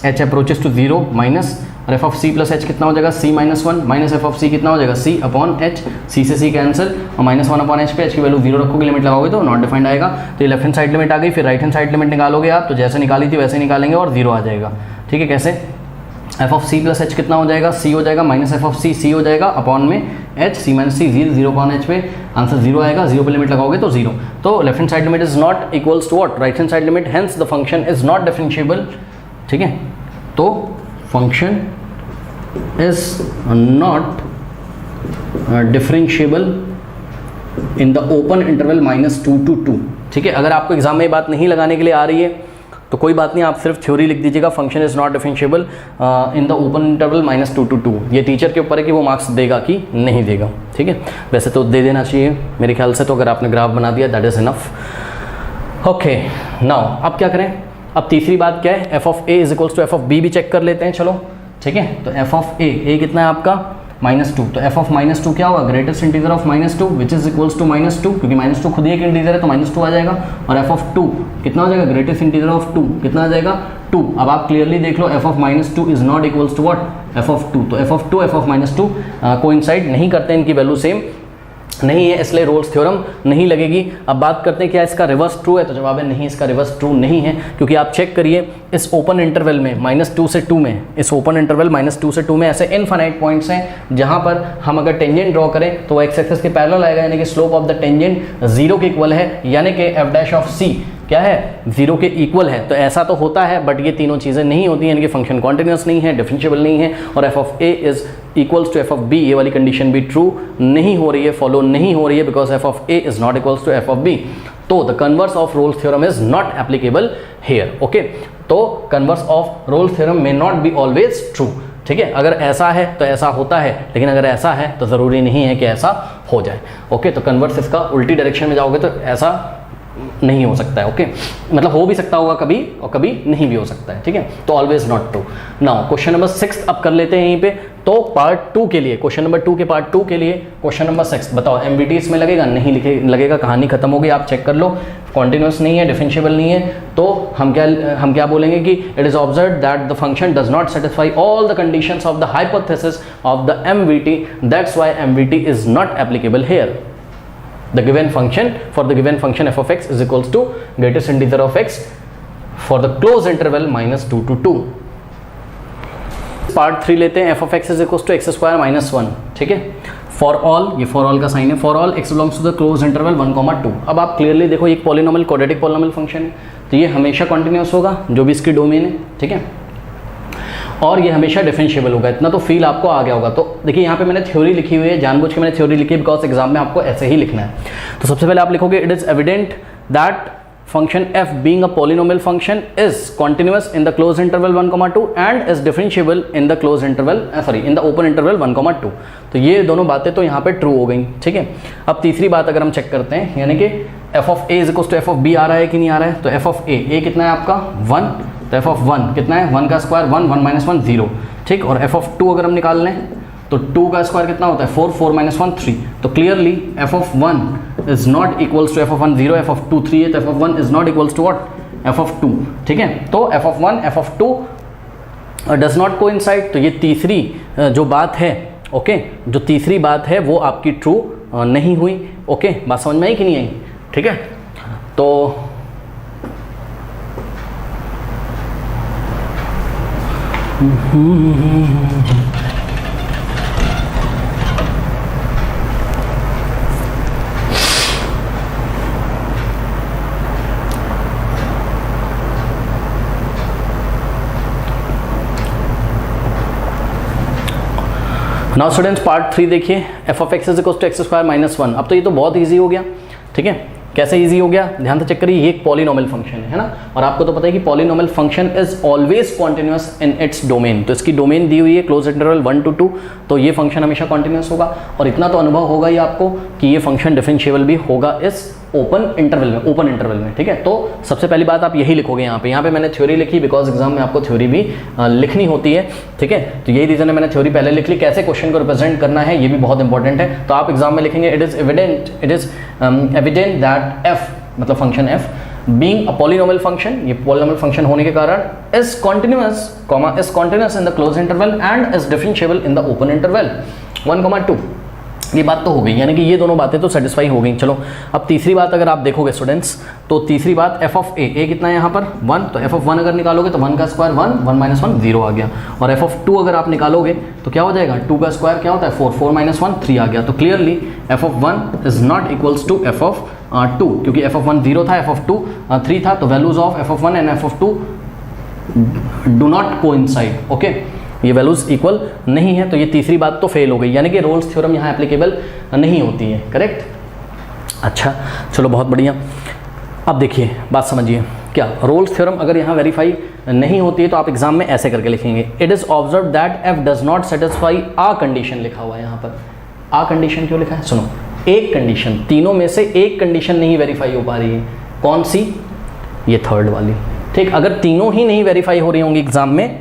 h approaches to 0 minus, और F of C plus H कितना हो जाएगा, c -1 minus F of c कितना हो जाएगा, c अपॉन एच, c से c कैंसिल, और -1 अपॉन एच पे h की वैल्यू 0 रखोगे, लिमिट लगाओगे तो नॉट डिफाइंड आएगा। तो ये लेफ्ट हैंड साइड लिमिट आ गई। फिर राइट हैंड साइड लिमिट निकालोगे आप, तो जैसे निकाली थी वैसे निकालेंगे और 0 आ जाएगा, ठीक है। कैसे, F of C plus H कितना हो जाएगा, c हो जाएगा, माइनस एफ ऑफ सी हो जाएगा, अपॉन में h, c minus C, 0 upon H पे आंसर 0 आएगा, 0 पे लिमिट लगाओगे तो 0। तो left hand side limit is not equals to what, right hand side limit, hence the function is not differentiable, ठीक है। तो function is not differentiable in the open interval -2 to 2। ठीक है, अगर आपको एग्जाम में ये बात नहीं लगाने के लिए आ रही है तो कोई बात नहीं, आप सिर्फ थ्योरी लिख दीजिएगा, function is not differentiable in the open interval -2 to 2। ये टीचर के ऊपर है कि वो मार्क्स देगा कि नहीं देगा। ठीक है, वैसे तो दे देना चाहिए मेरे ख्याल से, तो अगर आपने ग्राफ बना दिया that is enough. Okay, now अब क्या करें, अब तीसरी बात क्या है, F of A is equals to F of B भी चेक कर लेते हैं। चलो ठीक है, तो एफ ऑफ ए कितना है आपका -2, तो एफ ऑफ -2 क्या होगा, greatest integer of -2 which is equals to -2, क्योंकि -2 खुद ही एक इंटीजर है तो -2 आ जाएगा। और एफ ऑफ 2 कितना हो जाएगा, ग्रेटेस्ट इंटीजर ऑफ 2 कितना आ जाएगा 2। अब आप क्लियरली देख लो f of -2 is not equals to what, F of 2। तो F of 2 f of -2 coincide नहीं करते, इनकी वैल्यू सेम नहीं है, इसलिए रोल्स थ्योरम नहीं लगेगी। अब बात करते हैं क्या इसका रिवर्स ट्रू है, तो जवाब है नहीं, इसका रिवर्स ट्रू नहीं है, क्योंकि आप चेक करिए इस ओपन इंटरवल में -2 से 2 में, इस ओपन इंटरवल -2 से 2 में ऐसे इनफाइनाइट पॉइंट्स हैं जहां पर हम अगर टेंजेंट ड्रॉ करें तो वो एक्स एक्सिस के पैरेलल आएगा, यानी कि स्लोप ऑफ द टेंजेंट 0 के इक्वल है, यानी कि एफ डैश ऑफ सी क्या है 0 के इक्वल है। तो ऐसा तो होता है बट ये तीनों चीज़ें नहीं होती हैं, यानी कि फंक्शन कॉन्टिन्यूस नहीं है, डिफरेंशिएबल नहीं है, और F of A is equals to F of B, ये वाली कंडीशन भी ट्रू नहीं हो रही है, फॉलो नहीं हो रही है, because F of A is not equals to F of B. तो the converse of Rolle's theorem is not applicable here. Okay, तो converse of Rolle's theorem may not be always true. ठीक है, अगर ऐसा है तो ऐसा होता है, लेकिन अगर ऐसा है तो ज़रूरी नहीं है कि ऐसा हो जाए। ओके, तो कन्वर्स इसका उल्टी डायरेक्शन में जाओगे तो ऐसा नहीं हो सकता है। ओके, मतलब हो भी सकता होगा कभी और कभी नहीं भी हो सकता है। ठीक है, तो always not true. Now question number 6 अब कर लेते हैं यहीं पे। तो पार्ट 2 के लिए, क्वेश्चन नंबर 2 के पार्ट 2 के लिए क्वेश्चन नंबर 6 बताओ, एमबीटी इसमें लगेगा नहीं लगेगा, कहानी खत्म हो गई, आप चेक कर लो, कॉन्टिन्यूस नहीं है, डिफरेंशिएबल नहीं है, तो हम क्या बोलेंगे कि it is observe that the function does not satisfy all the conditions of the hypothesis of the MVT, that's why MVT is not applicable here. The given function, for the given function f of x is equals to greatest integer of x for the closed interval -2 to 2। Part 3 लेते हैं, f of x is equals to x square minus 1। ठीक है, for all, ये for all का sign है, for all x belongs to the closed interval 1, 2। अब आप clearly देखो, ये पॉलिनोमियल क्वाड्रेटिक पॉलिनोमियल फंक्शन है, तो ये हमेशा कॉन्टिन्यूस होगा जो भी इसकी डोमेन है। ठीक है, और ये हमेशा डिफरेंशिएबल होगा, इतना तो फील आपको आ गया होगा। तो देखिए यहाँ पे मैंने थ्योरी लिखी हुई है, जानबूझ के मैंने थ्योरी लिखी है, बिकॉज एग्जाम में आपको ऐसे ही लिखना है। तो सबसे पहले आप लिखोगे it is evident that function f being a polynomial function is continuous in the closed interval 1, 2 and is differentiable in the closed interval in the open interval 1, 2। तो ये दोनों बातें तो यहाँ पे ट्रू हो गई। ठीक है, अब तीसरी बात अगर हम चेक करते हैं, यानी कि f of a is equals to f of b आ रहा है कि नहीं आ रहा है, तो f of a कितना है आपका 1, तो f of 1 कितना है 1 का स्क्वायर 1, 1 - 1 0। ठीक, और f of 2 अगर हम निकाल लें तो 2 का स्क्वायर कितना होता है 4, 4 - 1 3। तो clearly f of 1 is not equals to f of 1 0, f of 2 3 है, तो f of 1 is not equals to what f of 2। ठीक है, तो f of 1 f of 2 does not coincide. तो ये तीसरी जो बात है, ओके, जो तीसरी बात है वो आपकी ट्रू नहीं हुई। ओके, बात समझ में आई कि नहीं आई? ठीक है, तो नाउ स्टूडेंट्स पार्ट 3 देखिए, F of X is equals to X square minus 1। अब तो ये तो बहुत ईजी हो गया। ठीक है, कैसे ईजी हो गया, ध्यान से चेक करिए, ये एक पॉलिनोमियल फंक्शन है ना, और आपको तो पता है कि polynomial function is always continuous in its domain. तो इसकी डोमेन दी हुई है क्लोज इंटरवल 1 to 2, तो ये फंक्शन हमेशा कॉन्टिन्यूस होगा। और इतना तो अनुभव होगा ही आपको कि ये फंक्शन डिफरेंशिएबल भी होगा इस ओपन इंटरवल में। ठीक है, तो सबसे पहली बात आप यही लिखोगे यहाँ पे मैंने थ्योरी लिखी, बिकॉज एग्जाम में आपको थ्योरी भी लिखनी होती है। ठीक है, तो यही रीजन है मैंने थ्योरी पहले लिख ली। कैसे क्वेश्चन को रिप्रेजेंट करना है ये भी बहुत इंपॉर्टेंट है। तो आप एग्जाम में लिखेंगे it is evident that f मतलब function f being a polynomial function, ये पॉलिनोमियल फंक्शन होने के कारण is continuous in the close interval and is differentiable in the open interval 1, 2। ये बात तो हो गई, यानी कि ये दोनों बातें तो सेटिस्फाई हो गई। चलो अब तीसरी बात अगर आप देखोगे स्टूडेंट्स, तो तीसरी बात f ऑफ a कितना है यहाँ पर 1, तो f ऑफ 1 अगर निकालोगे तो 1 का स्क्वायर 1, 1 - 1 0 आ गया। और f ऑफ 2 अगर आप निकालोगे तो क्या हो जाएगा, 2 का स्क्वायर क्या होता है 4, 4 - 1 3 आ गया। तो clearly f of 1 is not equals to f of 2, क्योंकि f ऑफ 1 0 था, f ऑफ 2 3 था, तो values of f of 1 and f of 2 do not coincide. Okay, ये वैल्यूज़ इक्वल नहीं है, तो ये तीसरी बात तो फेल हो गई, यानी कि रोल्स थ्योरम यहाँ एप्लीकेबल नहीं होती है। करेक्ट। अच्छा चलो बहुत बढ़िया। अब देखिए बात समझिए, क्या रोल्स थ्योरम अगर यहाँ वेरीफाई नहीं होती है तो आप एग्जाम में ऐसे करके लिखेंगे, it is observe that F does not satisfy a condition लिखा हुआ है। यहाँ पर आ कंडीशन क्यों लिखा है? सुनो, एक कंडीशन, तीनों में से एक कंडीशन नहीं वेरीफाई हो पा रही है, कौन सी? ये थर्ड वाली। ठीक, अगर तीनों ही नहीं वेरीफाई हो रही होंगी एग्जाम में,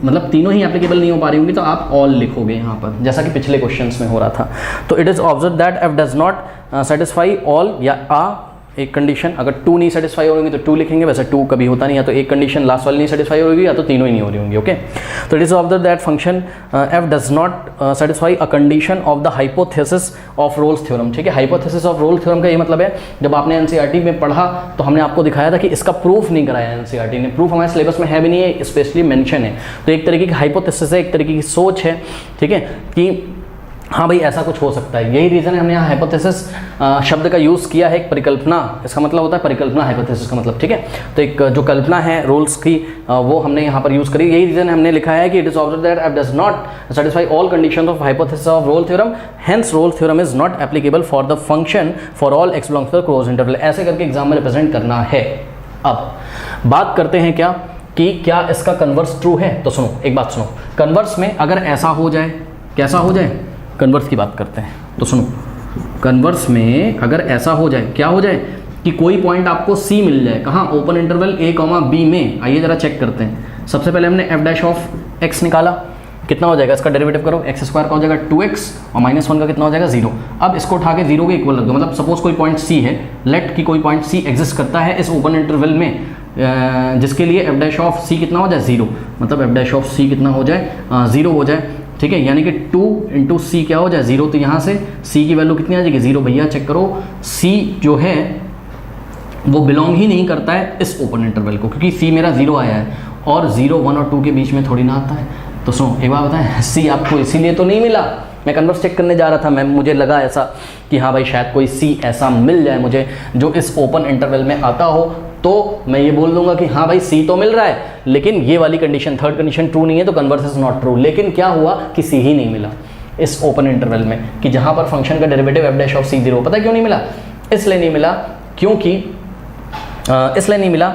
मतलब तीनों ही एप्लीकेबल नहीं हो पा रही होंगी, तो आप ऑल लिखोगे यहाँ पर, जैसा कि पिछले क्वेश्चंस में हो रहा था। तो it is observe that F does not satisfy all या आ एक कंडीशन, अगर 2 नहीं सेटिस्फाई हो रही तो 2 लिखेंगे, वैसे 2 कभी होता नहीं है, तो एक कंडीशन लास्ट वाली नहीं सेटिस्फाई हो रही या तो तीनों ही नहीं हो रही होंगी। ओके, तो it is observe that function F does not satisfy a condition of the hypothesis of Rolle's theorem. ठीक है, हाइपोथेसिस ऑफ रोल्स थ्योरम का ये मतलब है, जब आपने एनसीईआरटी में पढ़ा तो हमने आपको दिखाया था कि इसका प्रूफ नहीं कराया एनसीईआरटी ने, प्रूफ हमारे सिलेबस में है भी नहीं है, स्पेशली मेंशन है। तो एक तरीके की हाइपोथेसिस है, एक तरीके की सोच है, ठीक है, कि हाँ भाई ऐसा कुछ हो सकता है। यही रीज़न है हमने यहाँ हाइपोथेसिस शब्द का यूज़ किया है, एक परिकल्पना, इसका मतलब होता है परिकल्पना, हाइपोथेसिस का मतलब। ठीक है, तो एक जो कल्पना है रोल्स की वो हमने यहाँ पर यूज़ करी। यही रीज़न हमने लिखा है कि it is observe that F does not satisfy all conditions of hypothesis of Rolle theorem, hence Rolle theorem is not applicable for the function for all X belongs to the close interval. ऐसे करके exam में represent करना है। अब बात करते हैं क्या कि क्या इसका कन्वर्स ट्रू है। तो सुनो, एक बात सुनो, कन्वर्स में अगर ऐसा हो जाए, कैसा हो जाए, कन्वर्स की बात करते हैं। तो सुनो, कन्वर्स में अगर ऐसा हो जाए, क्या हो जाए कि कोई पॉइंट आपको C मिल जाए, कहाँ? ओपन इंटरवल A, B में। आइए जरा चेक करते हैं। सबसे पहले हमने f डैश ऑफ x निकाला, कितना हो जाएगा? इसका डेरिवेटिव करो, x स्क्वायर का हो जाएगा 2x और -1 का कितना हो जाएगा? 0। अब इसको उठा के 0 के इक्वल रख दो, मतलब सपोज कोई पॉइंट C है, लेट कि कोई पॉइंट C एग्जिस्ट करता है इस ओपन इंटरवल में, जिसके लिए f डैश ऑफ C कितना हो जाए? 0। मतलब f डैश ऑफ C कितना हो जाए? 0 हो जाए। ठीक है, यानी कि 2 इंटू C क्या हो जाए? 0। तो यहाँ से C की वैल्यू कितनी आ जाएगी? 0। भैया चेक करो, C जो है वो बिलोंग ही नहीं करता है इस ओपन इंटरवल को, क्योंकि C मेरा 0 आया है और 0, 1 और 2 के बीच में थोड़ी ना आता है। तो सुनो एक बात बताएं, C आपको इसीलिए तो नहीं मिला, मैं कन्वर्स चेक करने जा रहा था, मुझे लगा ऐसा कि हाँ भाई शायद कोई C ऐसा मिल जाए मुझे जो इस ओपन इंटरवल में आता हो, तो मैं ये बोल दूंगा कि हाँ भाई C तो मिल रहा है, लेकिन ये वाली कंडीशन, थर्ड कंडीशन ट्रू नहीं है, तो कन्वर्स इज नॉट ट्रू। लेकिन क्या हुआ कि C ही नहीं मिला इस ओपन इंटरवल में, कि जहाँ पर फंक्शन का derivative f dash of C 0। पता है क्यों नहीं मिला? इसलिए नहीं मिला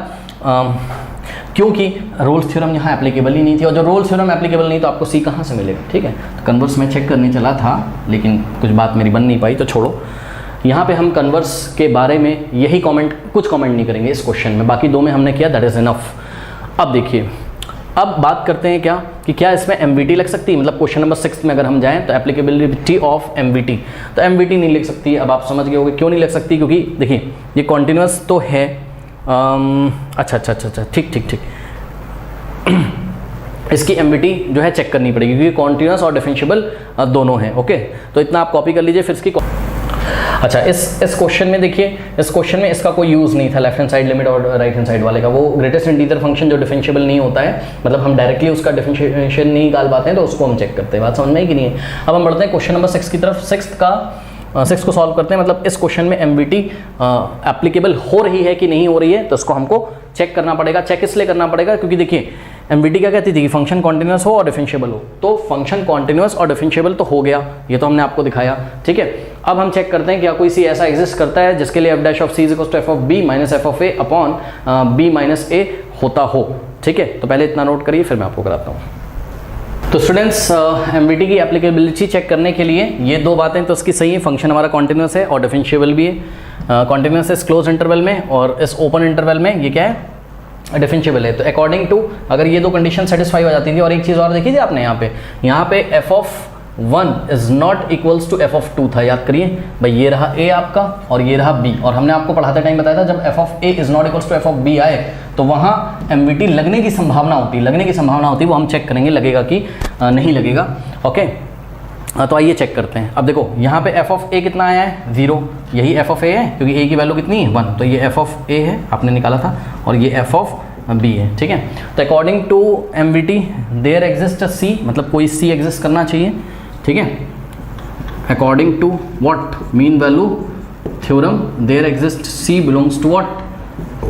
क्योंकि रोल्स थ्योरम यहाँ एप्लीकेबल ही नहीं थी, और जो रोल्स थ्योरम एप्लीकेबल नहीं तो आपको C कहाँ से मिलेगा? ठीक है, तो कन्वर्स में चेक करने चला था, लेकिन कुछ बात मेरी बन नहीं पाई, तो छोड़ो। यहाँ पे हम कन्वर्स के बारे में यही कुछ कमेंट नहीं करेंगे इस क्वेश्चन में, बाकी 2 में हमने किया, दैट इज़ इनफ। अब देखिए, अब बात करते हैं क्या इसमें MVT लग सकती है, मतलब क्वेश्चन नंबर 6 में अगर हम जाएं तो एप्लीकेबिलिटी ऑफ MVT, तो MVT नहीं लिख सकती। अब आप समझ गए होंगे क्यों नहीं लग सकती, क्योंकि देखिए ये कॉन्टिन्यूस तो है। अच्छा, ठीक इसकी MVT जो है चेक करनी पड़ेगी, क्योंकि कॉन्टिन्यूस और डिफरेंशिएबल दोनों हैं। ओके, तो इतना आप कॉपी कर लीजिए। फिर इसकी अच्छा, इस क्वेश्चन में देखिए, इस क्वेश्चन में इसका कोई यूज़ नहीं था, लेफ्ट हैंड साइड लिमिट और राइट हैंड साइड वाले का। वो ग्रेटेस्ट इंटीजर फंक्शन जो डिफरेंशिएबल नहीं होता है, मतलब हम डायरेक्टली उसका डिफरेंशिएशन नहीं निकाल पाते हैं, तो उसको हम चेक करते हैं। बात समझ में आई कि नहीं है? अब हम बढ़ते हैं क्वेश्चन नंबर 6 की तरफ। 6 को सॉल्व करते हैं। मतलब इस क्वेश्चन में MVT एप्लीकेबल हो रही है कि नहीं हो रही है, तो उसको हमको चेक करना पड़ेगा। चेक इसलिए करना पड़ेगा क्योंकि देखिए MVT क्या कहती थी कि फंक्शन कॉन्टिन्यूस हो और डिफरेंशिएबल हो, तो फंक्शन कॉन्टिन्यूस और डिफरेंशिएबल तो हो गया, ये तो हमने आपको दिखाया। ठीक है, अब हम चेक करते हैं क्या कोई C ऐसा एग्जिस्ट करता है जिसके लिए f dash of C is equal to f of b minus f of a upon b minus a होता हो। ठीक है, तो पहले इतना नोट करिए, फिर मैं आपको कराता हूँ। तो स्टूडेंट्स, MVT की एप्लीकेबिलिटी चेक करने के लिए ये 2 बातें तो उसकी सही है, फंक्शन हमारा कॉन्टिन्यूस है और डिफरेंशिएबल भी है। कॉन्टिन्यूस इस क्लोज इंटरवल में और इस ओपन इंटरवल में ये क्या है? डिफरेंशिएबल है। तो अकॉर्डिंग टू अगर ये 2 कंडीशन सेटिस्फाई हो जाती थी, और एक चीज़ और देखी थी आपने यहाँ पे f of 1 is not equals to f of 2 था। याद करिए भाई, ये रहा a आपका और ये रहा b, और हमने आपको पढ़ाते टाइम बताया था जब f of a is not equals to f of b आए तो वहाँ MVT लगने की संभावना होती, वो हम चेक करेंगे लगेगा कि नहीं लगेगा। ओके, तो आइए चेक करते हैं। अब देखो यहाँ पे f ऑफ a कितना आया है? 0। यही f ऑफ a है, क्योंकि a की वैल्यू कितनी है? 1, तो ये f ऑफ a है, आपने निकाला था, और ये f ऑफ b है। ठीक है, तो according to MVT there exist C, मतलब कोई C एग्जिस्ट करना चाहिए। ठीक है, according to what mean value theorem there exist C belongs to what?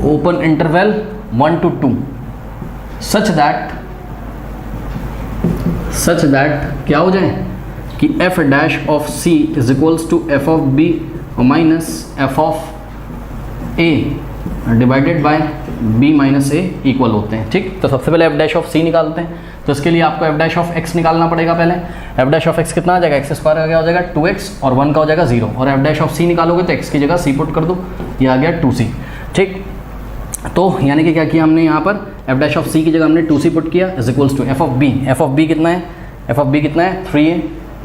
Open interval 1 to 2 such that such that क्या हो जाए कि F dash of C is equals to F of B minus F of A divided by B minus A equal होते हैं। ठीक, तो सबसे पहले एफ डैश ऑफ सी निकालते हैं। तो इसके लिए आपको एफ डैश ऑफ एक्स निकालना पड़ेगा। पहले एफ डैश ऑफ एक्स कितना आ जाएगा, एक्स स्क्वायर का क्या हो जाएगा 2x और 1 का हो जाएगा 0, और एफ डैश ऑफ सी निकालोगे तो x की जगह c पुट कर दो, ये आ गया 2c। ठीक, तो यानी कि क्या किया हमने यहाँ पर एफ डैश ऑफ सी की जगह हमने 2c पुट किया is equals to F of B. F of B कितना है, एफ ऑफ बी कितना है 3a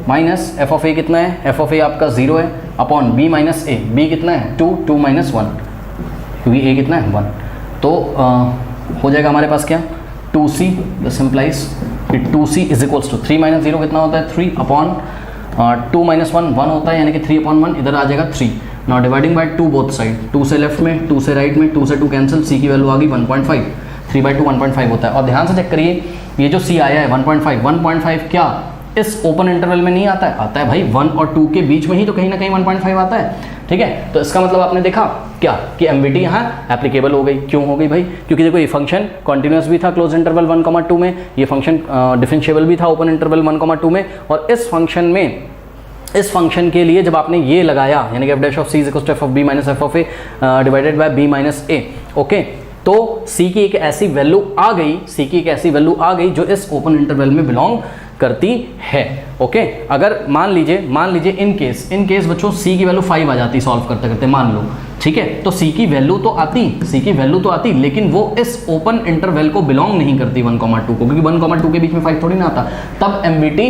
माइनस एफ ऑफ ए कितना है, एफ ऑफ ए आपका 0 है अपॉन बी माइनस ए, बी कितना है 2 माइनस 1 क्योंकि ए कितना है 1। तो हो जाएगा हमारे पास क्या 2c, दिस इम्प्लाइज कि 2c is equals to 3 minus 0 कितना होता है 3 अपॉन 2 माइनस 1 1 होता है, यानी कि 3 अपॉन 1 इधर आ जाएगा 3। Now dividing by 2 both side, 2 से लेफ्ट में 2 से राइट में, 2 से 2 कैंसिल, c की वैल्यू आ गई 1.5, 3/2 1.5 होता है। और ध्यान से चेक करिए ये जो c आया है 1.5 क्या इस ओपन इंटरवल में नहीं आता है, आता है भाई 1 और 2 के बीच में ही तो कहीं ना कहीं 1.5 आता है। ठीक है, तो इसका मतलब आपने देखा क्या कि एमवीटी यहाँ एप्लीकेबल हो गई। क्यों हो गई भाई, क्योंकि देखो ये फंक्शन कॉन्टिन्यूस भी था क्लोज इंटरवल 1,2 में, ये फंक्शन डिफरेंशिएबल भी था ओपन इंटरवल 1,2 में, और इस फंक्शन के लिए जब आपने ये लगाया यानी कि F dash of C is equal to F of B minus F of A divided by B minus A, okay, तो c की एक ऐसी वैल्यू आ गई, जो इस ओपन इंटरवल में बिलोंग करती है। ओके, अगर मान लीजिए इन केस बच्चों c की वैल्यू 5 आ जाती सॉल्व करते करते, मान लो, ठीक है, तो c की वैल्यू तो आती लेकिन वो इस ओपन इंटरवल को बिलोंग नहीं करती 1,2 को, क्योंकि 1,2 के बीच में 5 थोड़ी ना आता, तब एमवीटी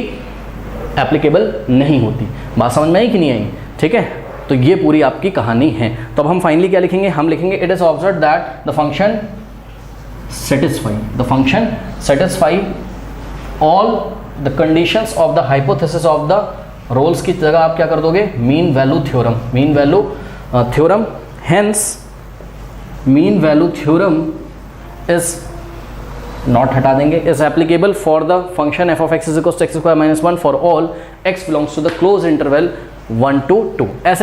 एप्लीकेबल नहीं होती। बात समझ में आई कि नहीं आई? ठीक है, तो ये पूरी आपकी कहानी है। तो अब हम फाइनली क्या लिखेंगे, हम लिखेंगे it is observed that the function satisfy all the conditions of the hypothesis of the Rolle's की जगह आप क्या कर दोगे mean value theorem, hence mean value theorem is not हटा देंगे, is applicable for the function F of X is equal to X square minus 1 for all X belongs to the close interval 1 to 2। ऐसे